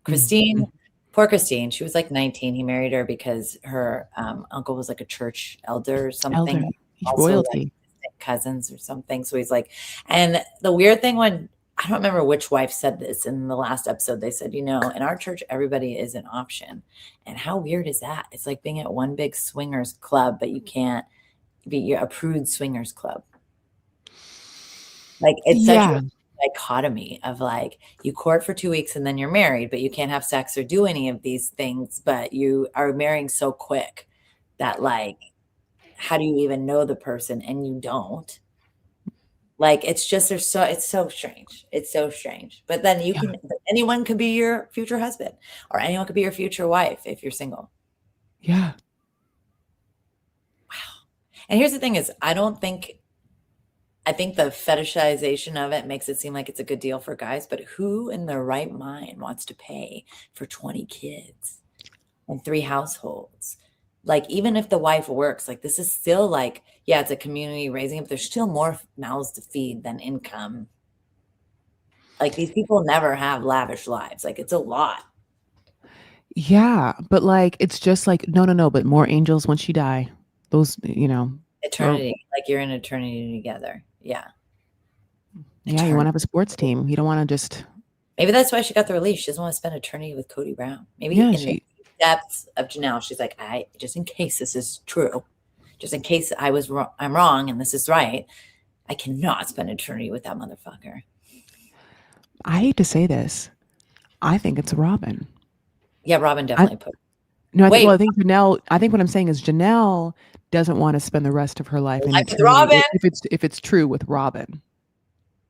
Christine, Mm-hmm. poor Christine. She was like 19. He married her because her uncle was like a church elder or something. Elder. He's Also, royalty. like, cousins or something. So he's like, and the weird thing when I don't remember which wife said this in the last episode, they said, in our church, everybody is an option. And how weird is that? It's like being at one big swingers club, but you can't be a prude swingers club. Like it's such a dichotomy of like you court for 2 weeks and then you're married, but you can't have sex or do any of these things, but you are marrying so quick that like, how do you even know the person? And you don't. Like it's just it's so strange. It's so strange. But then anyone could be your future husband or anyone could be your future wife if you're single. Yeah. Wow. And here's the thing is I think the fetishization of it makes it seem like it's a good deal for guys, but who in their right mind wants to pay for 20 kids and 3 households? Like, even if the wife works, like this is still like, yeah, it's a community raising it, but there's still more mouths to feed than income. Like these people never have lavish lives. Like it's a lot. Yeah. But like, it's just like, no, but more angels once you die. Those, Eternity. Like you're in eternity together. Yeah. Yeah, you want to have a sports team. You don't want to just. Maybe that's why she got the release. She doesn't want to spend eternity with Kody Brown. Maybe in the depths of Janelle, she's like, just in case this is true, just in case I'm wrong and this is right, I cannot spend eternity with that motherfucker. I hate to say this. I think it's Robin. Yeah, Robin definitely put. No, I think Janelle. I think what I'm saying is Janelle doesn't want to spend the rest of her life in eternity Robin. If it's true with Robin,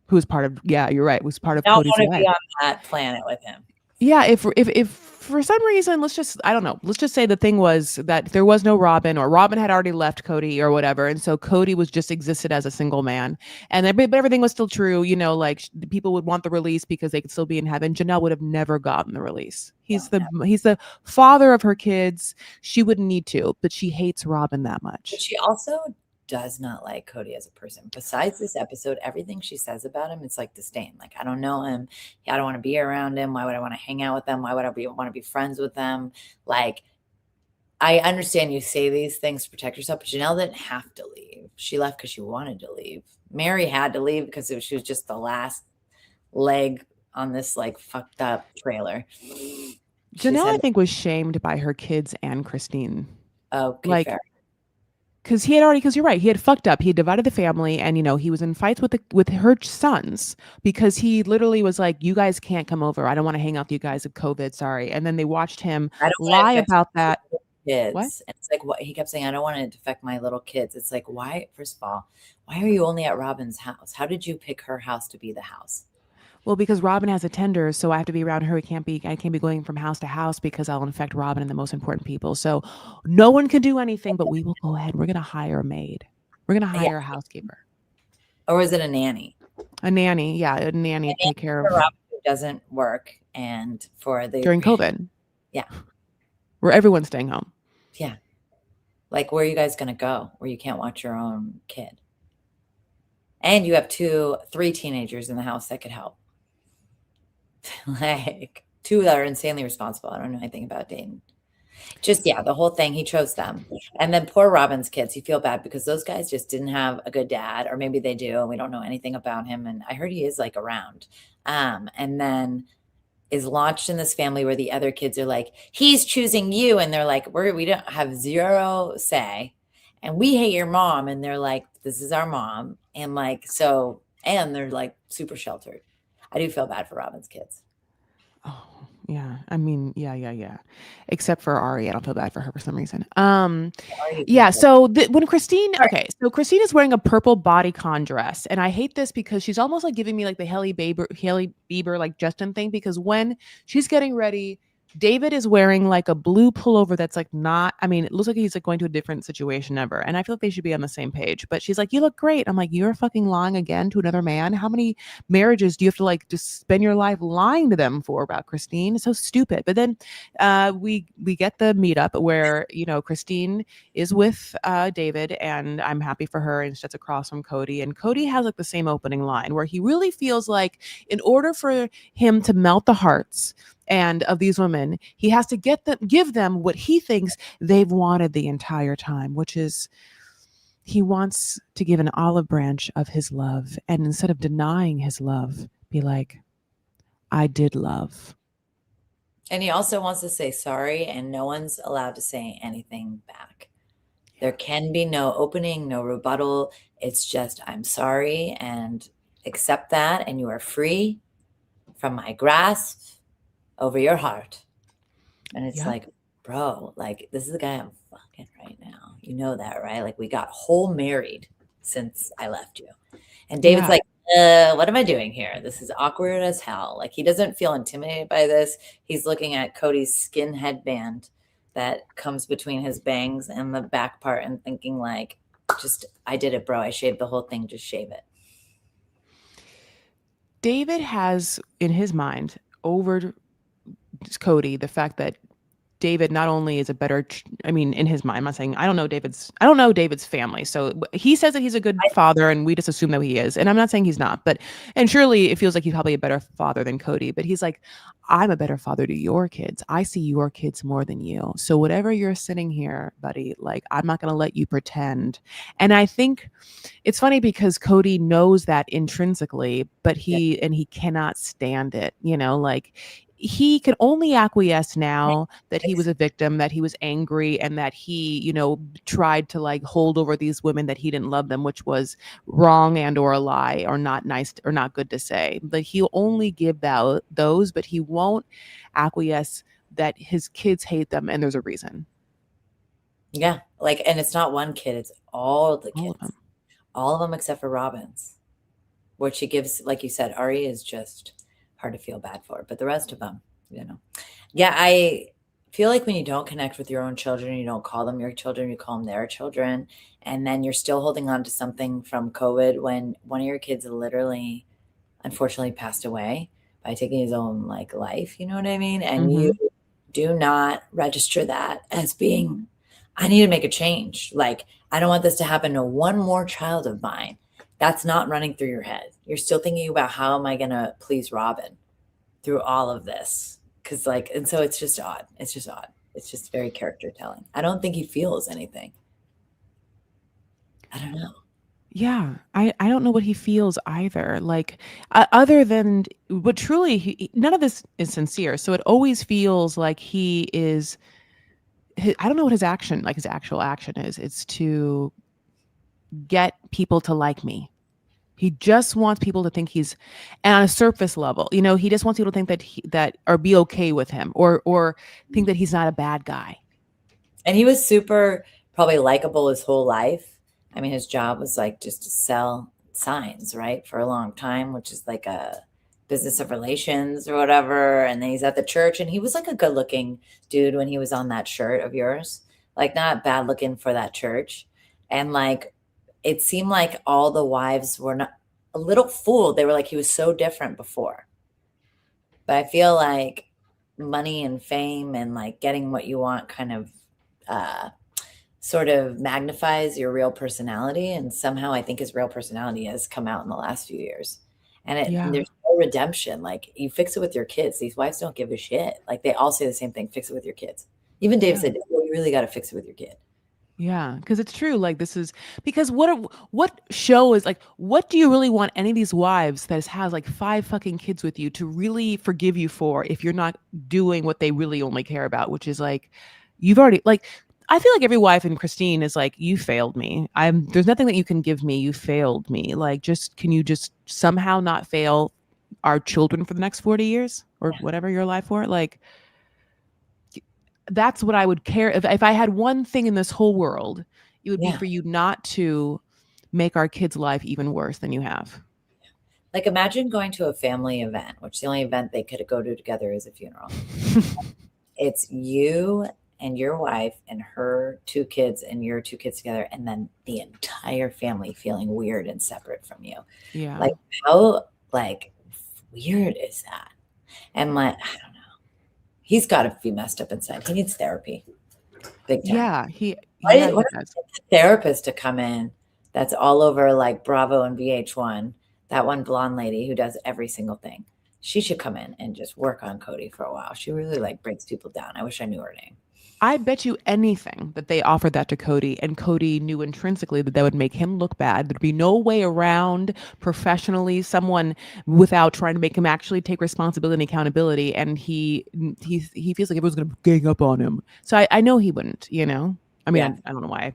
who was part of. Yeah, you're right. Was part of Cody's life. Be on that planet with him. Yeah, if for some reason, I don't know, let's just say the thing was that there was no Robin, or Robin had already left Kody or whatever, and so Kody was just existed as a single man, and but everything was still true, like people would want the release because they could still be in heaven. Janelle would have never gotten the release. He's the father of her kids. She wouldn't need to, but she hates Robin that much. But she also does not like Kody as a person. Besides this episode, everything she says about him, it's like disdain. Like, I don't know him. I don't want to be around him. Why would I want to hang out with them? Why would I want to be friends with them? Like, I understand you say these things to protect yourself, but Janelle didn't have to leave. She left because she wanted to leave. Mary had to leave because she was just the last leg on this like fucked up trailer. Janelle, I think, was shamed by her kids and Christine. Okay, fair. Because you're right, he had fucked up. He had divided the family, and he was in fights with her sons because he literally was like, "You guys can't come over. I don't want to hang out with you guys with COVID. Sorry." And then they watched him lie about that. Kids. What? And it's like what he kept saying. I don't want it to affect my little kids. It's like, why? First of all, why are you only at Robin's house? How did you pick her house to be the house? Well, because Robin has a tender, so I have to be around her. I can't be going from house to house because I'll infect Robin and the most important people. So no one can do anything, but we will go ahead. We're going to hire a maid. We're going to hire a housekeeper. Or is it a nanny? A nanny, yeah, a nanny to take care of. Robin doesn't work, and during COVID, yeah, where everyone's staying home. Yeah, like where are you guys going to go where you can't watch your own kid? And you have 3 teenagers in the house that could help. Like 2 that are insanely responsible. I don't know anything about dating. Just, the whole thing, he chose them. And then poor Robin's kids, you feel bad because those guys just didn't have a good dad, or maybe they do, and we don't know anything about him. And I heard he is like around. And then is launched in this family where the other kids are like, he's choosing you. And they're like, we don't have 0 say. And we hate your mom. And they're like, this is our mom. And like, so, and they're like super sheltered. I do feel bad for Robin's kids. Oh, yeah. I mean, yeah. Except for Ari. I don't feel bad for her for some reason. Yeah. So when Christine, so Christine is wearing a purple bodycon dress. And I hate this because she's almost like giving me like the Hailey Bieber, like Justin thing, because when she's getting ready, David is wearing like a blue pullover that's like not, I mean, it looks like he's like going to a different situation ever. And I feel like they should be on the same page. But she's like, you look great. I'm like, you're fucking lying again to another man. How many marriages do you have to like just spend your life lying to them for about Christine? It's so stupid. But then we get the meetup where, Christine is with David, and I'm happy for her, and sits across from Kody. And Kody has like the same opening line where he really feels like in order for him to melt the hearts and of these women, he has to give them what he thinks they've wanted the entire time, which is He wants to give an olive branch of his love, and instead of denying his love, be like, I did love. And he also wants to say sorry, and no one's allowed to say anything back. There can be no opening, no rebuttal. It's just, I'm sorry, and accept that, and you are free from my grasp over your heart. And it's Yep. like, bro, like, this is the guy I'm fucking right now. You know that, right? Like, we got whole married since I left you. And David's Yeah. like, what am I doing here? This is awkward as hell. Like, he doesn't feel intimidated by this. He's looking at Kody's skin headband that comes between his bangs and the back part and thinking, like, just, I did it, bro. I shaved the whole thing. Just shave it. David has in his mind over Kody the fact that David not only is a better, I mean, in his mind, I'm not saying I don't know David's family. So he says that he's a good father, and we just assume that he is. And I'm not saying he's not, but and surely it feels like he's probably a better father than Kody. But he's like, I'm a better father to your kids. I see your kids more than you. So whatever you're sitting here, buddy, like I'm not gonna let you pretend. And I think it's funny because Kody knows that intrinsically, but Yeah. he cannot stand it, like he can only acquiesce now that he was a victim, that he was angry, and that he, tried to like hold over these women that he didn't love them, which was wrong and or a lie or not nice or not good to say. But he'll only give those, but he won't acquiesce that his kids hate them and there's a reason. Yeah. Like, and it's not one kid, it's all the All of them. kids, all of them except for Robin's, which she gives, like you said, Ari is just hard to feel bad for, but the rest of them, you know. Yeah, I feel like when you don't connect with your own children, you don't call them your children, you call them their children, and then you're still holding on to something from COVID when one of your kids literally, unfortunately, passed away by taking his own like life. You know what I mean? And you Mm-hmm. do not register that as being, I need to make a change. Like, I don't want this to happen to one more child of mine. That's not running through your head. You're still thinking about how am I going to please Robin through all of this? Because, like, and so it's just odd. It's just odd. It's just very character telling. I don't think he feels anything. I don't know. Yeah, I don't know what he feels either. Like, other than, but truly, none of this is sincere. So it always feels like he is. I don't know what his actual action is. It's to get people to like me. He just wants people to think he's, and on a surface level, he just wants people to think that or be okay with him, or think that he's not a bad guy. And he was super probably likable his whole life. I mean, his job was like just to sell signs, right? For a long time, which is like a business of relations or whatever. And then he's at the church and he was like a good looking dude when he was on that shirt of yours. Like not bad looking for that church. And like it seemed like all the wives were not a little fooled. They were like, he was so different before. But I feel like money and fame and like getting what you want kind of uh, sort of magnifies your real personality. And somehow I think his real personality has come out in the last few years. And Yeah, there's no redemption. Like you fix it with your kids. These wives don't give a shit. Like they all say the same thing: fix it with your kids. Even Dave yeah. said, well, you really got to fix it with your kid. Yeah, because it's true. Like this is because what show is like? What do you really want any of these wives that has like 5 fucking kids with you to really forgive you for if you're not doing what they really only care about, which is like you've already like. I feel like every wife in Christine is like, you failed me. There's nothing that you can give me. You failed me. Like, just can you just somehow not fail our children for the next 40 years or Yeah. whatever you're alive for? Like, that's what I would care if I had one thing in this whole world, it would be Yeah. for you not to make our kids' life even worse than you have. Like imagine going to a family event, which the only event they could go to together is a funeral. It's you and your wife and her 2 kids and your 2 kids together, and then the entire family feeling weird and separate from you. Yeah. Like, how, like, weird is that? And, like, I don't know. He's gotta be messed up inside. He needs therapy, big time. Yeah, Why he what does. if a therapist to come in that's all over, like, Bravo and VH1, that one blonde lady who does every single thing. She should come in and just work on Kody for a while. She really, like, breaks people down. I wish I knew her name. I bet you anything that they offered that to Kody, and Kody knew intrinsically that would make him look bad. There'd be no way around professionally someone without trying to make him actually take responsibility and accountability. And he feels like everyone's going to gang up on him. So I know he wouldn't. You know, I mean, Yeah. I don't know why I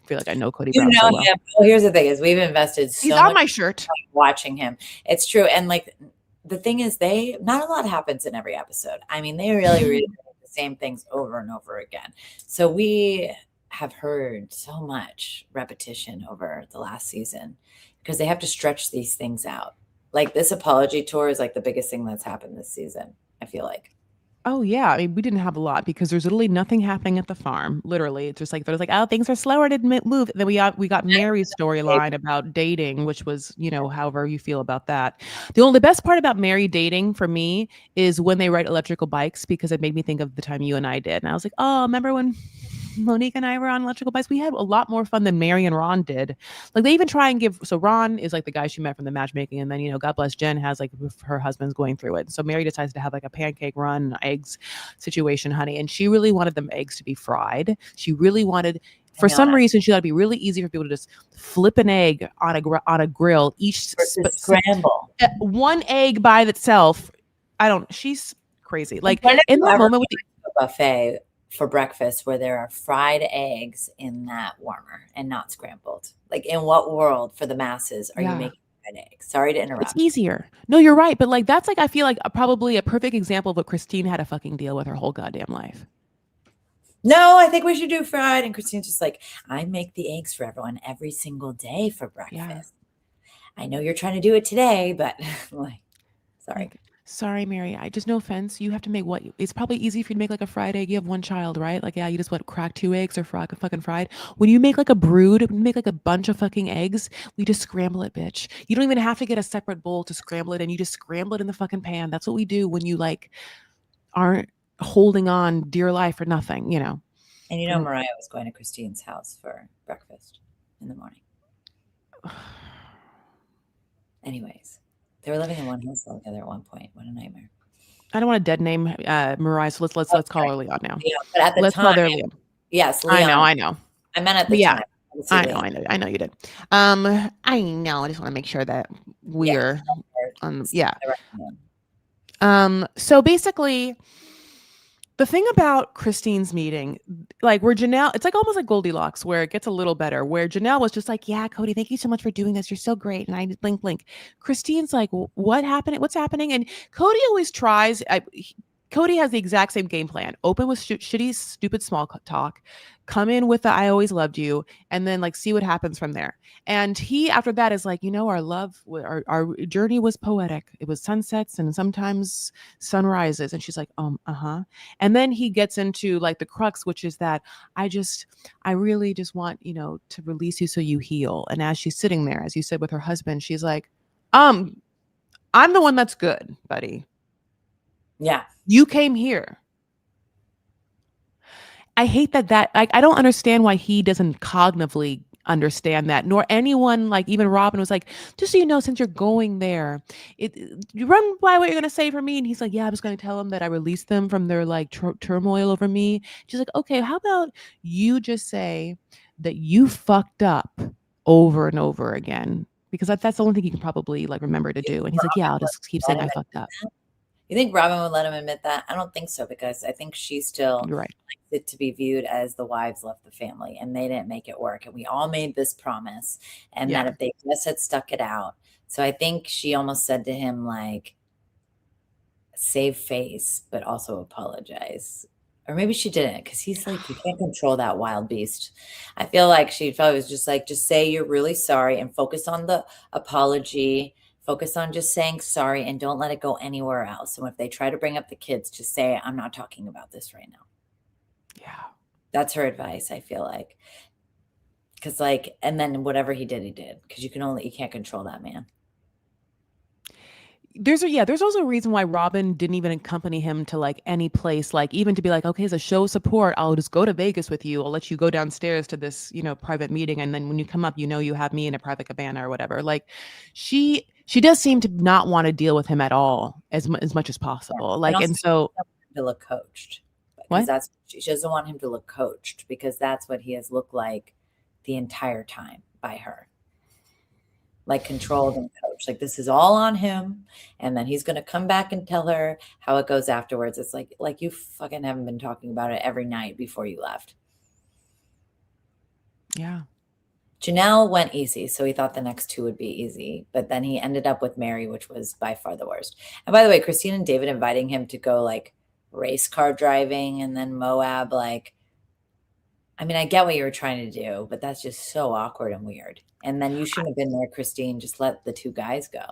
feel like I know Kody You Brown know so well. him. Well, here's the thing: is we've invested He's so on much my shirt. time watching him. It's true, and like the thing is, they not a lot happens in every episode. I mean, they really reiterate the same things over and over again. So we have heard so much repetition over the last season because they have to stretch these things out. Like this apology tour is like the biggest thing that's happened this season. I feel like. Oh yeah, I mean we didn't have a lot because there's literally nothing happening at the farm. Literally, it's just like there's like oh things are slower to move. Then we got Mary's storyline about dating, which was however you feel about that. The best part about Mary dating for me is when they ride electrical bikes because it made me think of the time you and I did, and I was like oh remember when Monique and I were on electrical bikes. We had a lot more fun than Mary and Ron did. Like they even try and give. So Ron is like the guy she met from the matchmaking, and then God bless Jen has like her husband's going through it. So Mary decides to have like a pancake run, eggs situation, honey, and she really wanted them eggs to be fried. She really wanted. For some reason, she thought it'd be really easy for people to just flip an egg on a grill. Versus scramble. One egg by itself. I don't. She's crazy. Like in that moment with the buffet for breakfast where there are fried eggs in that warmer and not scrambled. Like in what world for the masses are you making fried eggs? Sorry to interrupt. It's easier. No, you're right. But like that's like I feel like probably a perfect example of what Christine had to fucking deal with her whole goddamn life. No, I think we should do fried. And Christine's just like, I make the eggs for everyone every single day for breakfast. Yeah. I know you're trying to do it today, but like, sorry. Like, sorry, Mary. I just no offense. You have to make what? It's probably easy for you to make like a fried egg. You have one child, right? Like, yeah, you just crack 2 eggs or fucking fried. When you make like a brood, when you make like a bunch of fucking eggs, we just scramble it, bitch. You don't even have to get a separate bowl to scramble it, and you just scramble it in the fucking pan. That's what we do when you like aren't holding on dear life or nothing, And Mariah was going to Christine's house for breakfast in the morning. Anyways. They were living in one household together at one point. What a nightmare. I don't want a dead name, Mariah. So let's call her Leon now. Yeah, but at the let's time, call her Leon. Yes, Leon. I know. I meant at the time. I know you did. I know. I just want to make sure that we're so basically the thing about Christine's meeting, like where Janelle, it's like almost like Goldilocks, where it gets a little better, where Janelle was just like, yeah, Kody, thank you so much for doing this. You're so great. And I just blink. Christine's like, what happened? What's happening? And Kody always tries. Kody has the exact same game plan. Open with shitty, stupid small talk. Come in with the I always loved you. And then like see what happens from there. And he, after that, is like, our journey was poetic. It was sunsets and sometimes sunrises. And she's like, And then he gets into like the crux, which is that I really just want, to release you so you heal. And as she's sitting there, as you said with her husband, she's like, I'm the one that's good, buddy. Yeah. You came here. I hate that like I don't understand why he doesn't cognitively understand that, nor anyone, like even Robin was like, just so you know, since you're going there, you run by what you're gonna say for me. And he's like, yeah, I'm just gonna tell them that I released them from their like turmoil over me. She's like, okay, how about you just say that you fucked up over and over again, because that's the only thing you can probably like remember to do. And he's like, yeah, I'll just keep saying I fucked up. You think Robin would let him admit that? I don't think so, because I think she still likes it to be viewed as the wives left the family and they didn't make it work. And we all made this promise, and that if they just had stuck it out. So I think she almost said to him, like, save face, but also apologize. Or maybe she didn't, because he's like, you can't control that wild beast. I feel like she probably was just like, just say you're really sorry and focus on the apology. Focus on just saying sorry and don't let it go anywhere else. And if they try to bring up the kids, just say, I'm not talking about this right now. Yeah. That's her advice, I feel like. Because like, and then whatever he did, because you can't control that man. There's also a reason why Robin didn't even accompany him to like any place, like even to be like, okay, as a show of support, I'll just go to Vegas with you. I'll let you go downstairs to this, private meeting. And then when you come up, you have me in a private cabana or whatever. Like she does seem to not want to deal with him at all as much as possible. Like, and so to look coached. because What? that's she doesn't want him to look coached because that's what he has looked like the entire time by her. Like controlled and coached. Like this is all on him. And then he's gonna come back and tell her how it goes afterwards. It's like you fucking haven't been talking about it every night before you left. Yeah. Janelle went easy, so he thought the next two would be easy, but then he ended up with Mary, which was by far the worst. And by the way, Christine and David inviting him to go like race car driving and then Moab, like, I mean, I get what you were trying to do, but that's just so awkward and weird. And then you shouldn't have been there, Christine. Just let the two guys go.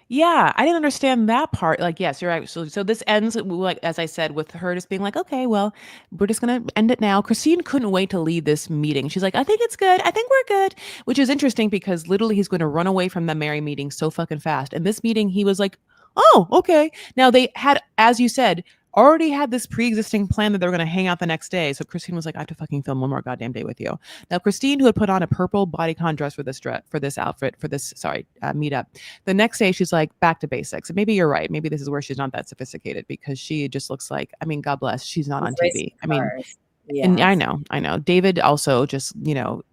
Yeah, I didn't understand that part. Like, yes, you're right. So this ends, like as I said, with her just being like, okay, well, we're just gonna end it now. Christine couldn't wait to leave this meeting. She's like, I think it's good. I think we're good, which is interesting because literally he's going to run away from the Mary meeting so fucking fast. And this meeting, he was like, oh, okay. Now they had, as you said, already had this pre-existing plan that they were going to hang out the next day. So Christine was like, I have to fucking film one more goddamn day with you. Now Christine, who had put on a purple bodycon dress for this outfit for this meetup, the next day she's like back to basics. And maybe you're right. Maybe this is where she's not that sophisticated because she just looks like, I mean, God bless, she's not He's on racing TV. I mean, cars. and Yeah. I know. David also just,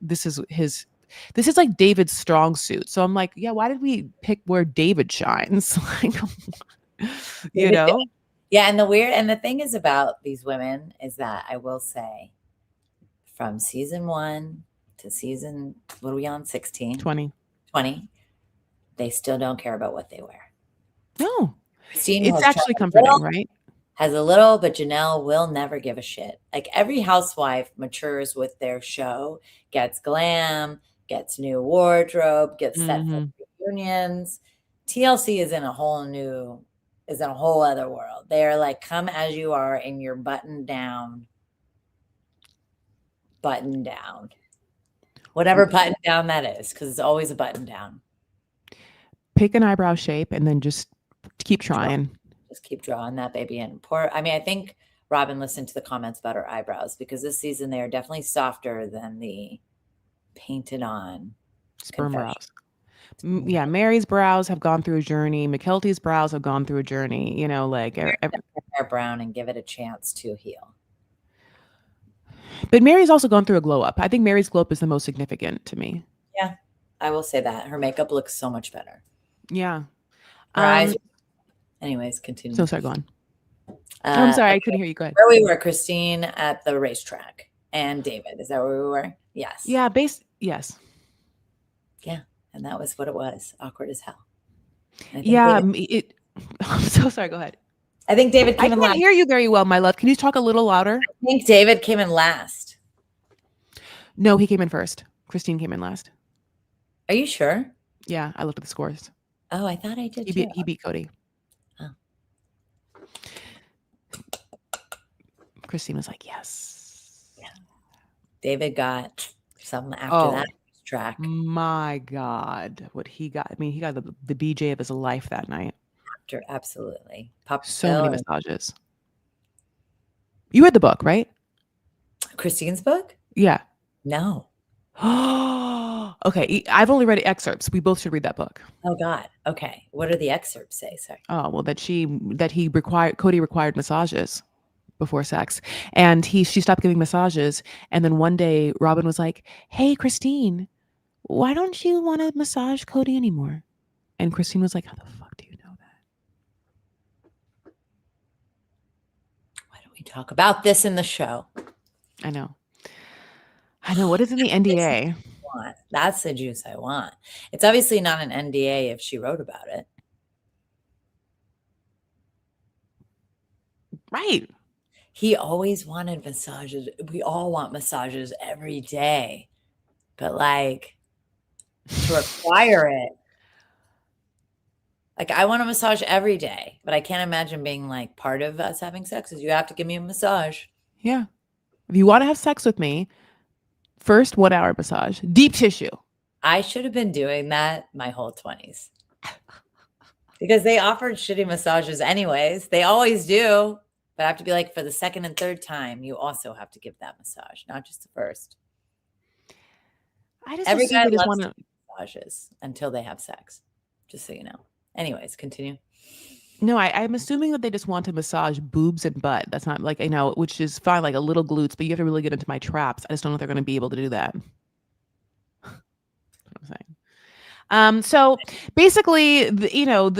this is like David's strong suit. So I'm like, yeah, why did we pick where David shines? Like, you David, know? yeah, and the thing is about these women is that I will say from season 1 to season, what are we on, 16? 20. 20, they still don't care about what they wear. No. Christine It's has tried actually a little, comforting, right? but Janelle will never give a shit. Like every housewife matures with their show, gets glam, gets new wardrobe, gets set for Hmm. reunions. TLC is in a whole other world. They are like, come as you are in your button down, whatever button down that is, because it's always a button down. Pick an eyebrow shape and then just keep Draw, trying. just keep drawing that baby in. Poor, I mean, I think Robin listened to the comments about her eyebrows because this season they are definitely softer than the painted on Sperm confession. brows. Yeah, Mary's brows have gone through a journey. McKelty's brows have gone through a journey. Like, Hair brown and give it a chance to heal. but Mary's also gone through a glow up. I think Mary's glow up is the most significant to me. Yeah, I will say that her makeup looks so much better. Yeah. Her eyes. Anyways, continue. So sorry, go on. I'm sorry, Okay. I couldn't hear you. Go ahead. Where we were, Christine at the racetrack and David. Is that where we were? Yes. Yeah, yes. Yeah. And that was what it was. Awkward as hell. Yeah, I'm so sorry. Go ahead. I think David I came in can't last. hear you very well, my love. Can you talk a little louder? I think David came in last. No, he came in first. Christine came in last. Are you sure? Yeah, I looked at the scores. Oh, I thought I did He too. beat Kody. Oh. Christine was like, yes. Yeah. David got something after that track. My God, what he got. I mean, he got the BJ of his life that night. After, absolutely. Pop so many massages. You read the book, right? Christine's book? Yeah. No. Okay. I've only read excerpts. We both should read that book. Oh God. Okay. What do the excerpts say? Sorry. Oh, well, Kody required massages before sex, and she stopped giving massages. And then one day Robin was like, hey, Christine, why don't you want to massage Kody anymore? And Christine was like, how the fuck do you know that? Why don't we talk about this in the show? I know. What is in the NDA? That's the juice I want. It's obviously not an NDA if she wrote about it. Right. He always wanted massages. We all want massages every day. But like to require it. Like I want a massage every day, but I can't imagine being like part of us having sex is you have to give me a massage. Yeah. If you want to have sex with me, first 1 hour massage, deep tissue. I should have been doing that my whole 20s. Because they offered shitty massages anyways. They always do. But I have to be like, for the second and third time, you also have to give that massage, not just the first. Every guy loves massages until they have sex, just so you know. Anyways, continue. No, I'm assuming that they just want to massage boobs and butt. That's not like, which is fine, like a little glutes, but you have to really get into my traps. I just don't know if they're going to be able to do that. That's what I'm saying. So basically, they do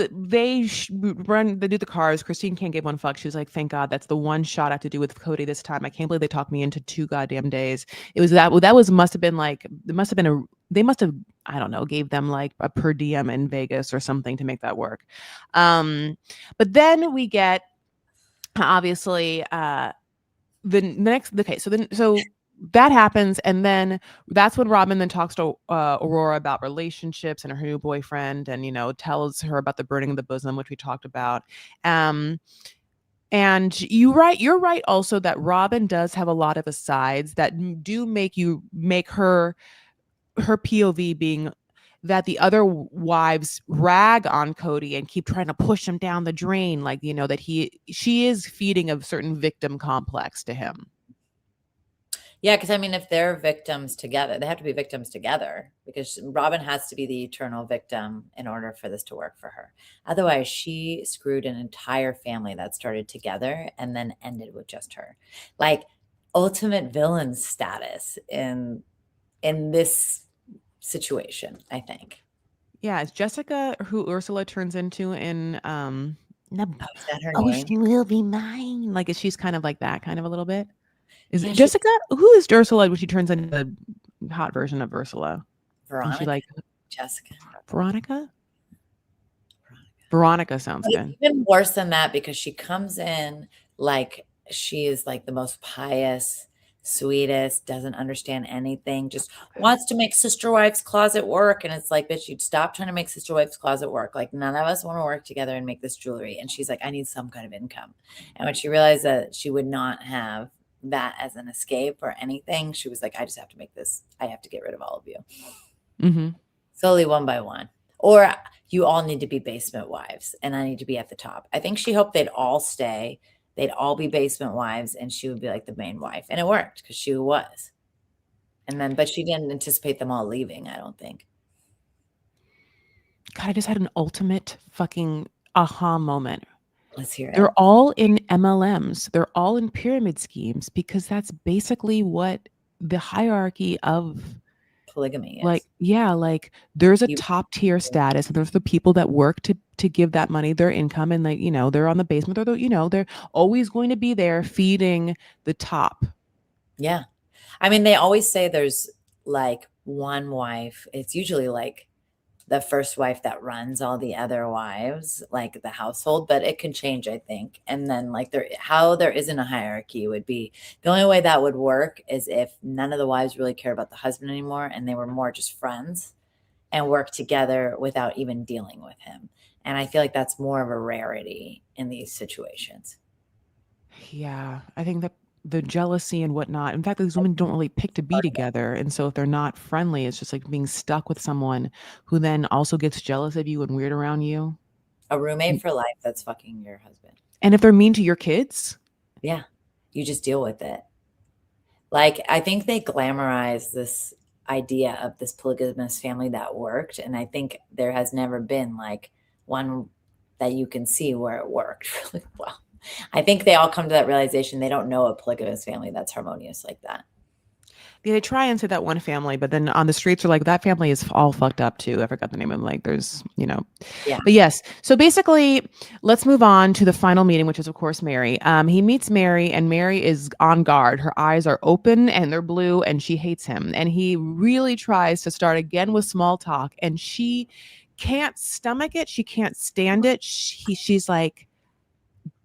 the cars. Christine can't give one fuck. She was like, thank God, that's the one shot I have to do with Kody this time. I can't believe they talked me into 2 goddamn days. It was that was must have been like, it must have been they must have, I don't know, gave them like a per diem in Vegas or something to make that work. But then we get, obviously, the next, okay, so that happens, and then that's when Robin then talks to Aurora about relationships and her new boyfriend, and tells her about the burning of the bosom, which we talked about. um and you're right also that Robin does have a lot of asides that do make her POV being that the other wives rag on Kody and keep trying to push him down the drain, like, that she is feeding a certain victim complex to him. Yeah, because I mean, if they're victims together, they have to be victims together because Robin has to be the eternal victim in order for this to work for her. Otherwise, she screwed an entire family that started together and then ended with just her. Like ultimate villain status in this situation, I think. Yeah, it's Jessica who Ursula turns into in Oh, is that her Oh, name? she will be mine. Like, she's kind of like that, kind of a little bit. Is Yeah, it she Jessica? Who is Ursula when she turns into the hot version of Ursula? And she Veronica, like Jessica. Veronica? Veronica sounds But it's good. even worse than that because she comes in like she is like the most pious, sweetest, doesn't understand anything, just wants to make Sister Wife's closet work. And it's like, bitch, you'd stop trying to make Sister Wife's closet work. Like, none of us want to work together and make this jewelry. And she's like, I need some kind of income. And when she realized that she would not have that as an escape or anything, she was like, I just have to make this. I have to get rid of all of you. Mm-hmm. Slowly, one by one. Or you all need to be basement wives and I need to be at the top. I think she hoped they'd all stay. They'd all be basement wives and she would be like the main wife. And it worked because she was. And then, but she didn't anticipate them all leaving, I don't think. God, I just had an ultimate fucking aha moment. Let's hear it. They're all in MLMs. They're all in pyramid schemes because that's basically what the hierarchy of, Polygamy like, is. yeah, like there's a You, top tier status, and there's the people that work to give that money their income, and like, they're on the basement, or they're always going to be there feeding the top. yeah. I mean, they always say there's like one wife. It's usually like the first wife that runs all the other wives, like the household, but it can change, I think. And then like how there isn't a hierarchy would be the only way that would work is if none of the wives really care about the husband anymore and they were more just friends and work together without even dealing with him. And I feel like that's more of a rarity in these situations. Yeah, I think that the jealousy and whatnot. In fact, these women don't really pick to be together, and so if they're not friendly, it's just like being stuck with someone who then also gets jealous of you and weird around you. A roommate And, for life that's fucking your husband. and if they're mean to your kids, Yeah. You just deal with it. Like, I think they glamorize this idea of this polygamous family that worked, and I think there has never been, like, one that you can see where it worked really well. I think they all come to that realization they don't know a polygamous family that's harmonious like that. they try and say that one family, but then on the streets are like, that family is all fucked up too. I forgot the name of them. Like, Yeah. but yes. So basically, let's move on to the final meeting, which is of course Mary. He meets Mary, and Mary is on guard. Her eyes are open and they're blue, and she hates him. And he really tries to start again with small talk, and she can't stomach it. She can't stand it. She's like,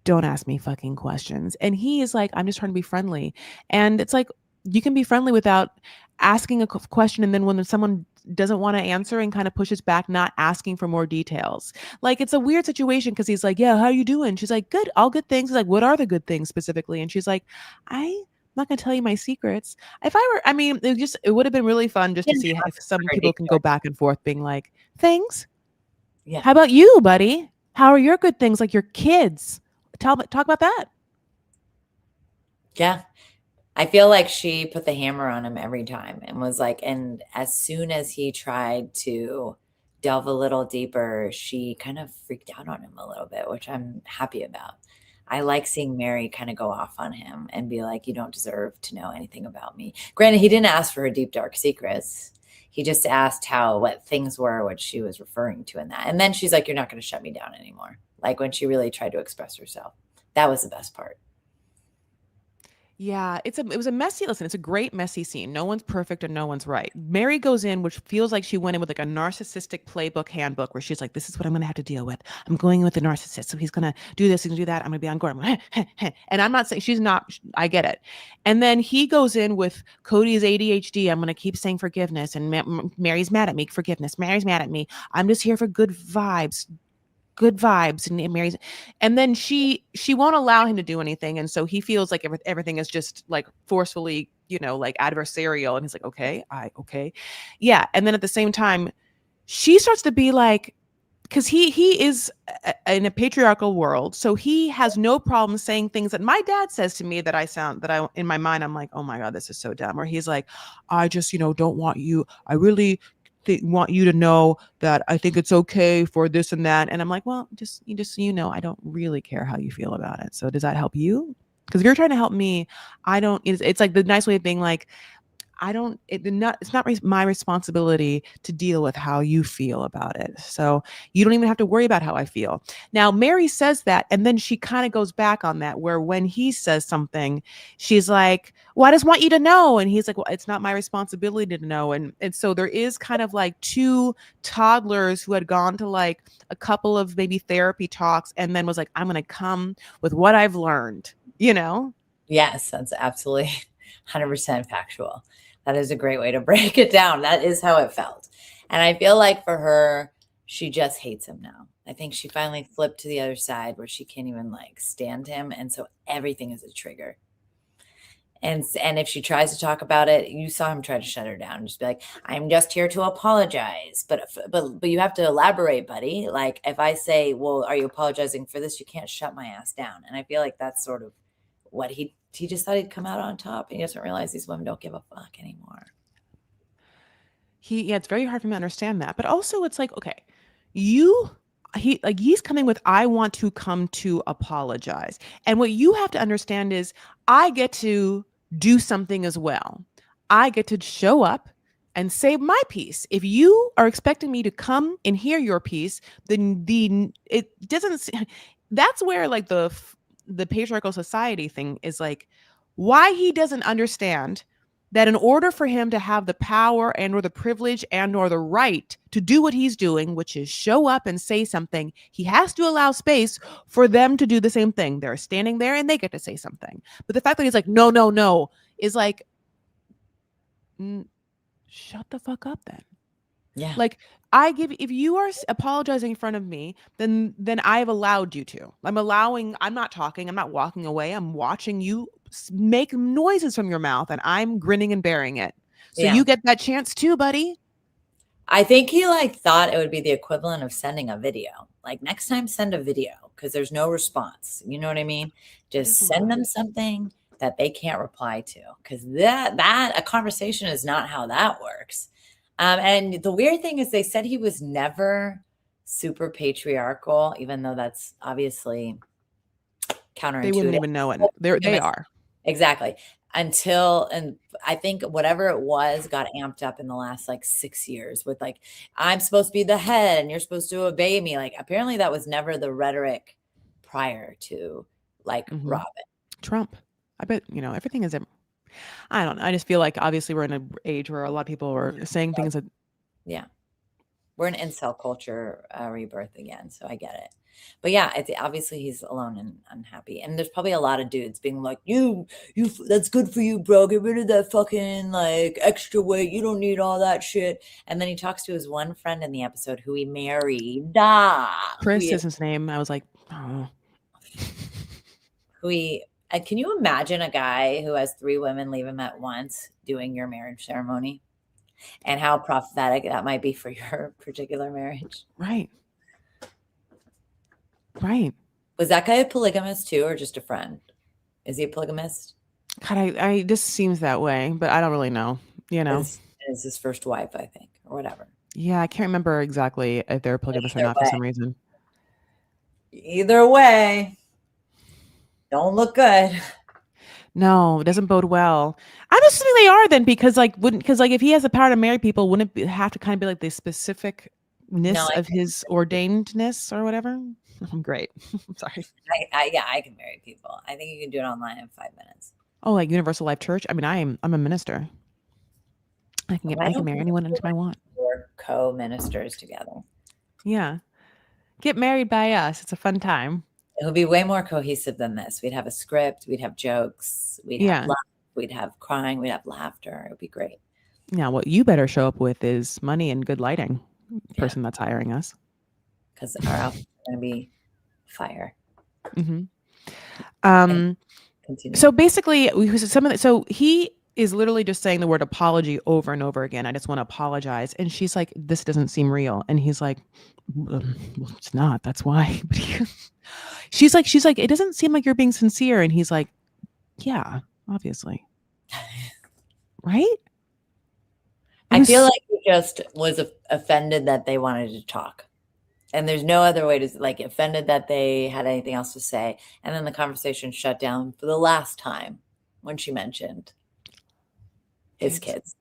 don't ask me fucking questions. And he is like, I'm just trying to be friendly. And it's like, you can be friendly without asking a question. And then when someone doesn't want to answer and kind of pushes back, not asking for more details. Like, it's a weird situation because he's like, yeah, how are you doing? She's like, good, all good things. He's like, what are the good things specifically? And she's like, I'm not going to tell you my secrets. If I were, I mean, it would have been really fun just to Didn't see ask if some for people can go details. back and forth being like, things. Yeah. How about you, buddy? How are your good things, like your kids? Talk about that. Yeah. I feel like she put the hammer on him every time and was like, and as soon as he tried to delve a little deeper, she kind of freaked out on him a little bit, which I'm happy about. I like seeing Mary kind of go off on him and be like, you don't deserve to know anything about me. Granted, he didn't ask for her deep, dark secrets. He just asked what things were, what she was referring to in that. And then she's like, you're not going to shut me down anymore. Like when she really tried to express herself. That was the best part. Yeah, it was a messy listen, it's a great messy scene. No one's perfect and no one's right. Mary goes in, which feels like she went in with like a narcissistic playbook handbook where she's like, this is what I'm gonna have to deal with. I'm going with the narcissist. So he's gonna do this, he's gonna do that. I'm gonna be on guard. And I'm not saying she's not, I get it. And then he goes in with Kody's ADHD. I'm gonna keep saying forgiveness. And Mary's mad at me, forgiveness. Mary's mad at me. I'm just here for good vibes. And Mary's, and then she won't allow him to do anything, and so he feels like everything is just like forcefully, like adversarial, and he's like, okay, yeah. And then at the same time she starts to be like, because he is in a patriarchal world, so he has no problem saying things that my dad says to me that I in my mind I'm like, oh my god, this is so dumb. Or he's like, I just don't want you, I really want you to know that I think it's okay for this and that. And I'm like, well, just I don't really care how you feel about it. So does that help you? Because if you're trying to help me, I don't. It's like the nice way of being like, it's not my responsibility to deal with how you feel about it. So you don't even have to worry about how I feel. Now, Mary says that, and then she kind of goes back on that, where when he says something, she's like, well, I just want you to know. And he's like, well, it's not my responsibility to know. And so there is kind of like two toddlers who had gone to like a couple of maybe therapy talks and then was like, I'm going to come with what I've learned, Yes, that's absolutely 100% factual. That is a great way to break it down. That is how it felt. And I feel like for her, she just hates him now. I think she finally flipped to the other side where she can't even like stand him. And so everything is a trigger. And if she tries to talk about it, you saw him try to shut her down. Just be like, I'm just here to apologize. But you have to elaborate, buddy. Like if I say, well, are you apologizing for this? You can't shut my ass down. And I feel like that's sort of what he just thought he'd come out on top, and he doesn't realize these women don't give a fuck anymore. Yeah, it's very hard for me to understand that. But also it's like, okay, you he's coming with, I want to come to apologize. And what you have to understand is I get to do something as well. I get to show up and say my piece. If you are expecting me to come and hear your piece, then it doesn't that's where like the patriarchal society thing is like, why he doesn't understand that in order for him to have the power and or the privilege and or the right to do what he's doing, which is show up and say something, he has to allow space for them to do the same thing. They're standing there and they get to say something. But the fact that he's like, no, no, no, is like, shut the fuck up then. Yeah. Like, if you are apologizing in front of me, then I've allowed you to. I'm not talking, I'm not walking away. I'm watching you make noises from your mouth and I'm grinning and bearing it. So Yeah. you get that chance too, buddy. I think he like thought it would be the equivalent of sending a video. Like next time, send a video because there's no response. You know what I mean? Just send them something that they can't reply to, because that a conversation is not how that works. And the weird thing is, they said he was never super patriarchal, even though that's obviously counterintuitive. They wouldn't even know it. They are. Exactly. And I think whatever it was got amped up in the last like 6 years with like, I'm supposed to be the head and you're supposed to obey me. Like apparently that was never the rhetoric prior to like Robin. Trump. I bet, everything is, I don't know. I just feel like obviously we're in an age where a lot of people are saying things that. Yeah. We're in incel culture rebirth again. So I get it. But yeah, obviously he's alone and unhappy. And there's probably a lot of dudes being like, you, that's good for you, bro. Get rid of that fucking like extra weight. You don't need all that shit. And then he talks to his one friend in the episode who he married. Chris is his name. I was like, oh. Can you imagine a guy who has 3 women leave him at once doing your marriage ceremony? And how prophetic that might be for your particular marriage. Right. Was that guy a polygamist too, or just a friend? Is he a polygamist? God, I this seems that way, but I don't really know. It's his first wife, I think, or whatever. Yeah, I can't remember exactly if they're polygamous or not for some reason. Either way, don't look good. No, it doesn't bode well. I'm assuming they are then because like wouldn't because like if he has the power to marry people, wouldn't it have to kind of be like the No, specificness of his ordainedness or whatever? Great. I'm sorry. yeah, I can marry people. I think you can do it online in 5 minutes. Oh, like Universal Life Church. I mean, I'm a minister. Why I can don't marry we anyone anytime I want. work co-ministers together? Yeah, get married by us. It's a fun time. It would be way more cohesive than this. We'd have a script, we'd have jokes, we'd have Yeah. love, we'd have crying, we'd have laughter. It would be great. Now, what you better show up with is money and good lighting. Yeah, Person that's hiring us. because our outfit's going to be fire. Mm-hmm. And continue. So basically, so he is literally just saying the word apology over and over again. I just want to apologize, and she's like, "This doesn't seem real," and he's like, Well, it's not. That's why." She's like, "It doesn't seem like you're being sincere," and he's like, "Yeah, obviously, right?" I feel like he just was offended that they wanted to talk. And there's no other way to like offended that they had anything else to say. And then the conversation shut down for the last time when she mentioned his kids.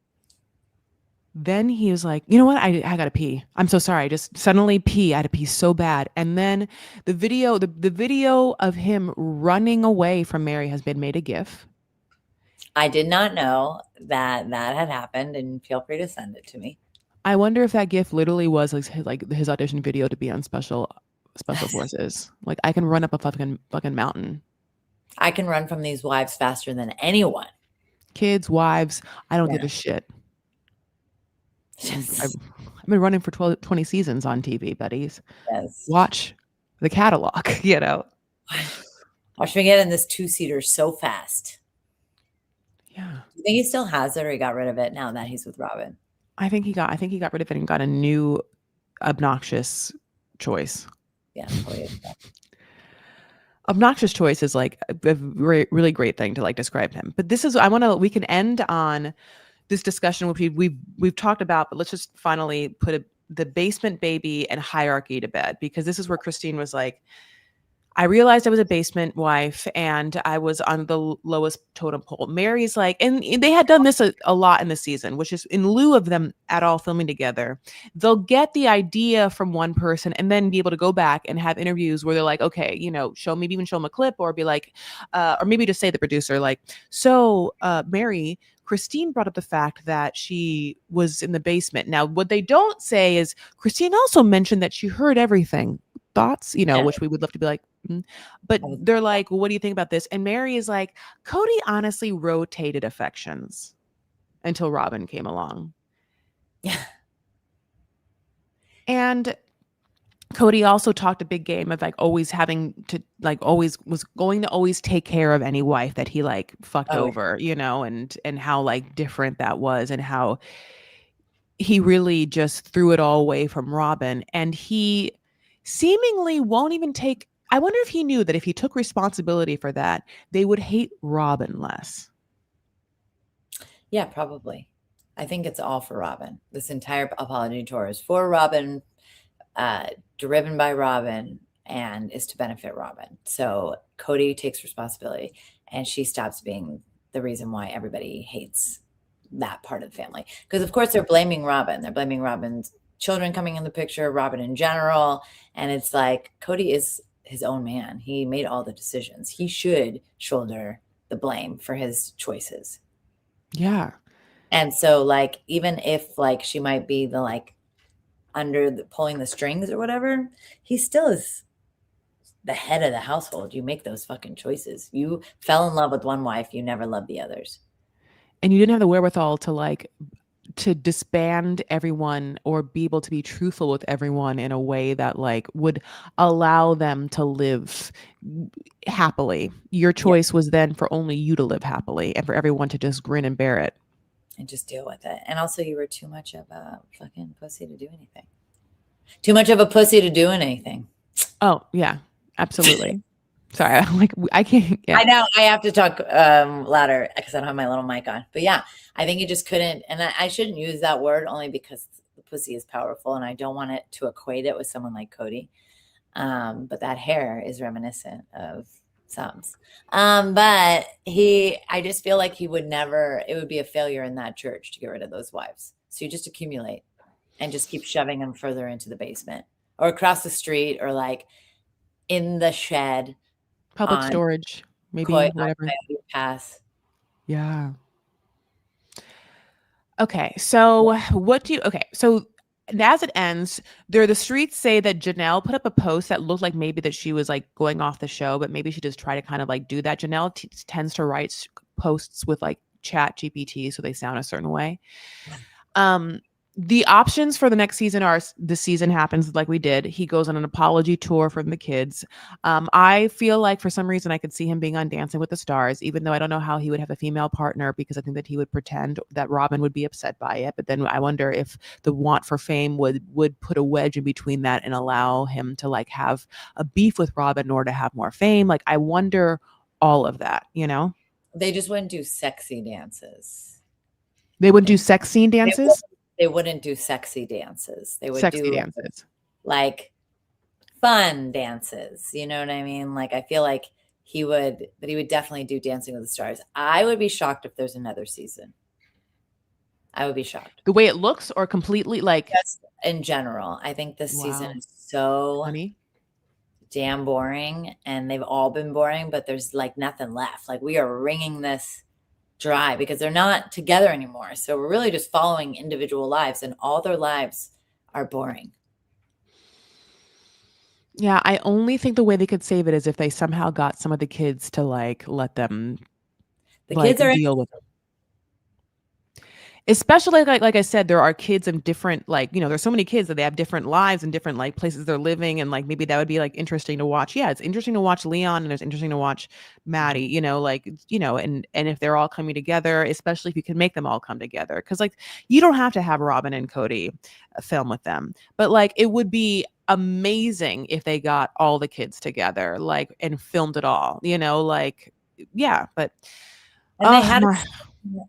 Then he was like, "You know what? I gotta pee. I'm so sorry. I just suddenly pee. I had to pee so bad." And then the video of him running away from Mary has been made a GIF. I did not know that had happened, and feel free to send it to me. I wonder if that GIF literally was like his audition video to be on special forces. Like, I can run up a fucking mountain. I can run from these wives faster than anyone. Kids, wives, I don't give a shit. I've been running for 20 seasons on TV, buddies. Yes. Watch the catalog, you know. Watch me get in this 2-seater so fast. Yeah. Do you think he still has it, or he got rid of it now that he's with Robin? I think he got rid of it and got a new obnoxious choice. Yeah. Obnoxious choice is like a really great thing to like describe him. But this is we can end on this discussion which we've talked about, but let's just finally put the basement baby and hierarchy to bed, because this is where Christine was like, I realized I was a basement wife and I was on the lowest totem pole. Mary's like, and they had done this a lot in the season, which is in lieu of them at all filming together, they'll get the idea from one person and then be able to go back and have interviews where they're like, okay, you know, show them a clip, or be like, or maybe just say the producer, like, so Mary, Christine brought up the fact that she was in the basement. Now, what they don't say is Christine also mentioned that she heard everything. Thoughts, you know, which we would love to be like, but they're like, well, what do you think about this? And Mary is like, Kody honestly rotated affections until Robin came along. Yeah. And Kody also talked a big game of like always having to like always was going to always take care of any wife that he like fucked over, you know, and how like different that was, and how he really just threw it all away from Robin. And he seemingly won't even take, I wonder if he knew that if he took responsibility for that, they would hate Robin less. Yeah, probably. I think it's all for Robin. This entire apology tour is for Robin, driven by Robin, and is to benefit Robin. So Kody takes responsibility, and she stops being the reason why everybody hates that part of the family. Because of course they're blaming Robin. They're blaming Robin's children coming in the picture, Robin in general. And it's like, Kody is his own man. He made all the decisions. He should shoulder the blame for his choices. Yeah. And so like, even if like she might be the like pulling the strings or whatever, he still is the head of the household. You make those fucking choices. You fell in love with one wife, you never loved the others. And you didn't have the wherewithal to like to disband everyone or be able to be truthful with everyone in a way that like would allow them to live happily. Your choice was then for only you to live happily and for everyone to just grin and bear it. And just deal with it. And also you were too much of a fucking pussy to do anything. Too much of a pussy to do anything. Oh, yeah, absolutely. Sorry, I'm like, I can't. Yeah. I know I have to talk louder because I don't have my little mic on. But yeah, I think you just couldn't. And I shouldn't use that word only because the pussy is powerful, and I don't want it to equate it with someone like Kody. But that hair is reminiscent of some's. But I just feel like he would never, it would be a failure in that church to get rid of those wives. So you just accumulate and just keep shoving them further into the basement or across the street or like in the shed Public on storage, maybe, whatever. Coyote Pass. Yeah. Okay, so so as it ends, the streets say that Janelle put up a post that looked like maybe that she was like going off the show, but maybe she just tried to kind of like do that. Janelle tends to write posts with like chat GPT, so they sound a certain way. The options for the next season are the season happens like we did. He goes on an apology tour from the kids. I feel like for some reason I could see him being on Dancing with the Stars, even though I don't know how he would have a female partner because I think that he would pretend that Robin would be upset by it. But then I wonder if the want for fame would put a wedge in between that and allow him to like have a beef with Robin or to have more fame. Like I wonder all of that, you know? They just wouldn't do sexy dances. They wouldn't do sex scene dances? They wouldn't do sexy dances. They would Sexy do dances. like fun dances. You know what I mean? Like I feel like he would definitely do Dancing with the Stars. I would be shocked if there's another season. I would be shocked. The way it looks or completely like Just in general. I think this season is so funny. damn boring and they've all been boring, but there's like nothing left. Like we are wringing this dry because they're not together anymore. So we're really just following individual lives and all their lives are boring. Yeah, I only think the way they could save it is if they somehow got some of the kids to like let them kids are deal with it. Especially like I said, there are kids in different like, you know, there's so many kids that they have different lives and different like places they're living and like maybe that would be like interesting to watch. Yeah, it's interesting to watch Leon and it's interesting to watch Maddie, you know, like, you know, and if they're all coming together, especially if you can make them all come together. Cause like you don't have to have Robin and Kody film with them, but like it would be amazing if they got all the kids together, like and filmed it all, you know, like yeah, but and they had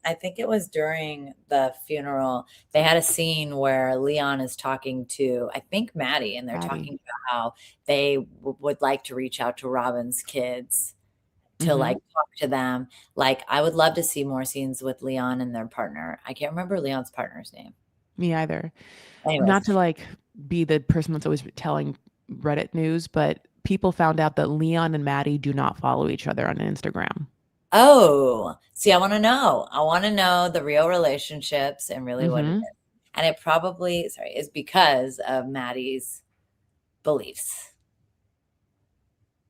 I think it was during the funeral, they had a scene where Leon is talking to, I think, Maddie, and they're talking about how they would like to reach out to Robin's kids to like talk to them. Like, I would love to see more scenes with Leon and their partner. I can't remember Leon's partner's name. Me either. Anyways. Not to like be the person that's always telling Reddit news, but people found out that Leon and Maddie do not follow each other on Instagram. Oh, see, I want to know. I want to know the real relationships and really what it is. And it probably, is because of Maddie's beliefs,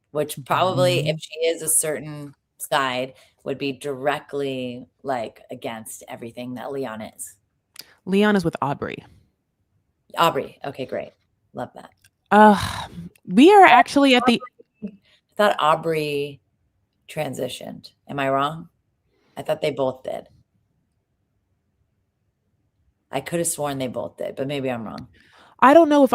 which probably, if she is a certain side, would be directly like against everything that Leon is. Leon is with Aubrey. Aubrey. Okay, great. Love that. We are actually at the. I thought Aubrey transitioned. Am I wrong? I thought they both did. I could have sworn they both did, but maybe I'm wrong. I don't know if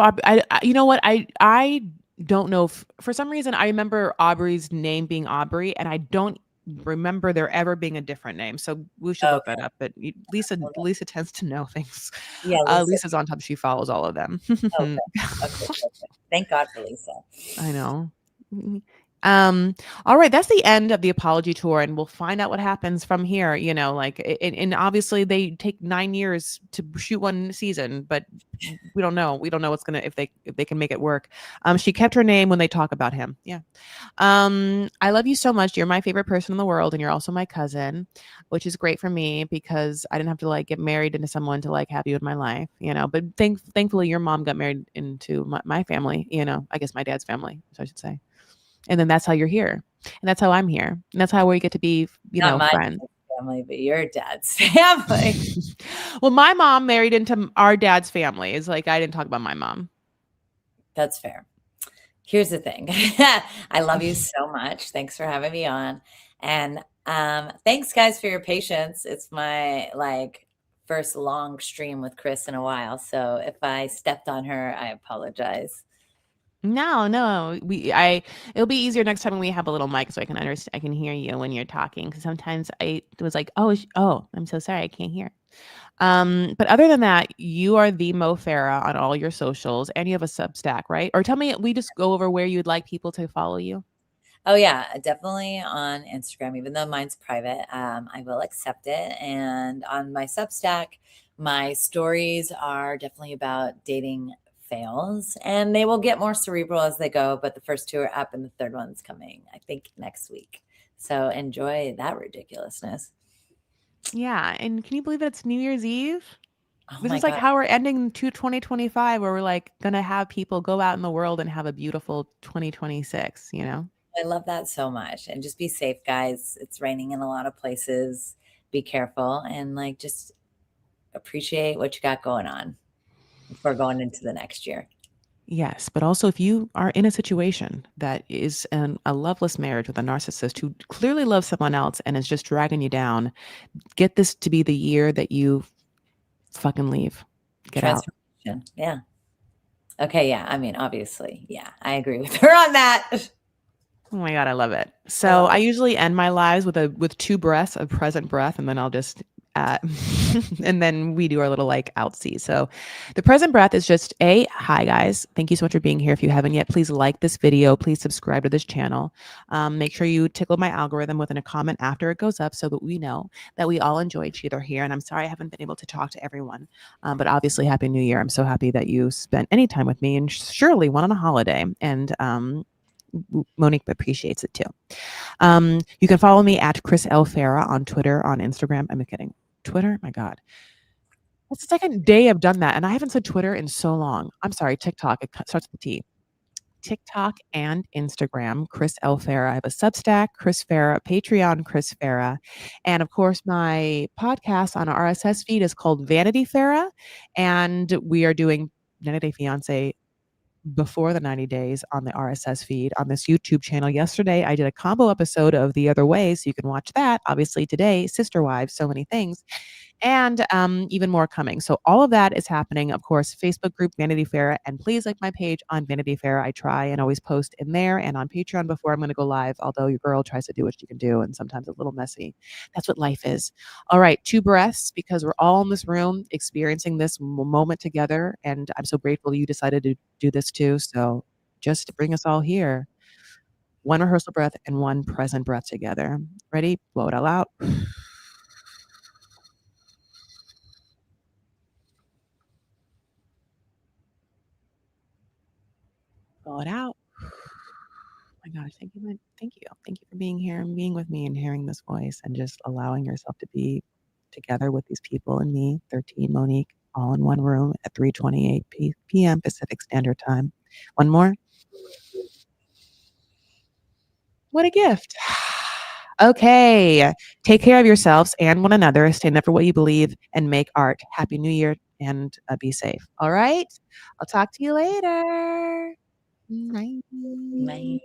you know what? I don't know if for some reason I remember Aubrey's name being Aubrey and I don't remember there ever being a different name. So we should look that up. But Lisa tends to know things. Yeah, Lisa's on top. She follows all of them. Okay. Thank God for Lisa. I know. All right, that's the end of the apology tour and we'll find out what happens from here, you know, like and obviously they take 9 years to shoot one season, but we don't know what's gonna if they can make it work. She kept her name when they talk about him. Yeah. I love you so much. You're my favorite person in the world and you're also my cousin, which is great for me because I didn't have to like get married into someone to like have you in my life, you know, but thankfully your mom got married into my family, you know, I guess my dad's family, so I should say. And then that's how you're here. And that's how I'm here. And that's how we get to be, Not know, friends. Family, but your dad's family. Well, my mom married into our dad's family. It's like I didn't talk about my mom. That's fair. Here's the thing. I love you so much. Thanks for having me on. And thanks guys for your patience. It's my like first long stream with Chris in a while. So if I stepped on her, I apologize. No, it'll be easier next time when we have a little mic so I can understand. I can hear you when you're talking. Because sometimes I was like, oh, I'm so sorry, I can't hear. But other than that, you are the Mo Farah on all your socials, and you have a Substack, right? Or tell me, we just go over where you'd like people to follow you. Oh yeah, definitely on Instagram, even though mine's private. I will accept it. And on my Substack, my stories are definitely about dating fails, and they will get more cerebral as they go. But the first two are up, and the third one's coming, I think, next week. So enjoy that ridiculousness. Yeah, and can you believe that it's New Year's Eve? Oh This my is like God. how we're ending to 2025, where we're like gonna have people go out in the world and have a beautiful 2026, you know? I love that so much. And just be safe, guys. It's raining in a lot of places. Be careful and like just appreciate what you got going on before going into the next year. Yes, but also if you are in a situation that is a loveless marriage with a narcissist who clearly loves someone else and is just dragging you down, get this to be the year that you fucking leave. Get out. Transformation. Yeah. Okay. Yeah. I mean, obviously. Yeah. I agree with her on that. Oh my God, I love it. I So love I it. usually end my lives with two breaths of present breath, and then I'll just uh, and then we do our little like outsee. So the present breath is just hi guys. Thank you so much for being here. If you haven't yet, please like this video. Please subscribe to this channel. Make sure you tickle my algorithm within a comment after it goes up so that we know that we all enjoy each other here. And I'm sorry I haven't been able to talk to everyone, but obviously Happy New Year. I'm so happy that you spent any time with me, and surely one on a holiday. And Monique appreciates it too. You can follow me at Chris L. Farah on Twitter, on Instagram. I'm kidding. Twitter? My God. That's the second day I've done that. And I haven't said Twitter in so long. I'm sorry, TikTok. It starts with a T. TikTok and Instagram, Chris L. Farah. I have a Substack, Chris Farah, Patreon, Chris Farah. And of course, my podcast on RSS feed is called Vanity Farah. And we are doing 90 Day Fiance before the 90 days on the RSS feed on this YouTube channel. Yesterday, I did a combo episode of The Other Way, so you can watch that. Obviously, today, Sister Wives, so many things, and even more coming. So all of that is happening. Of course, Facebook group Vanity Fair, and please like my page on Vanity Fair. I try and always post in there and on Patreon before I'm going to go live. Although your girl tries to do what she can do, and sometimes it's a little messy. That's what life is. All right, two breaths because we're all in this room experiencing this moment together, and I'm so grateful you decided to do this too. So just to bring us all here, one rehearsal breath and one present breath together. Ready? Blow it all out. Blow it out. My gosh, thank you. Thank you for being here and being with me and hearing this voice and just allowing yourself to be together with these people and me, 13 Monique, all in one room at 3:28 p.m. Pacific Standard Time. One more. What a gift. Okay. Take care of yourselves and one another. Stand up for what you believe and make art. Happy New Year and be safe. All right. I'll talk to you later. Bye. Bye.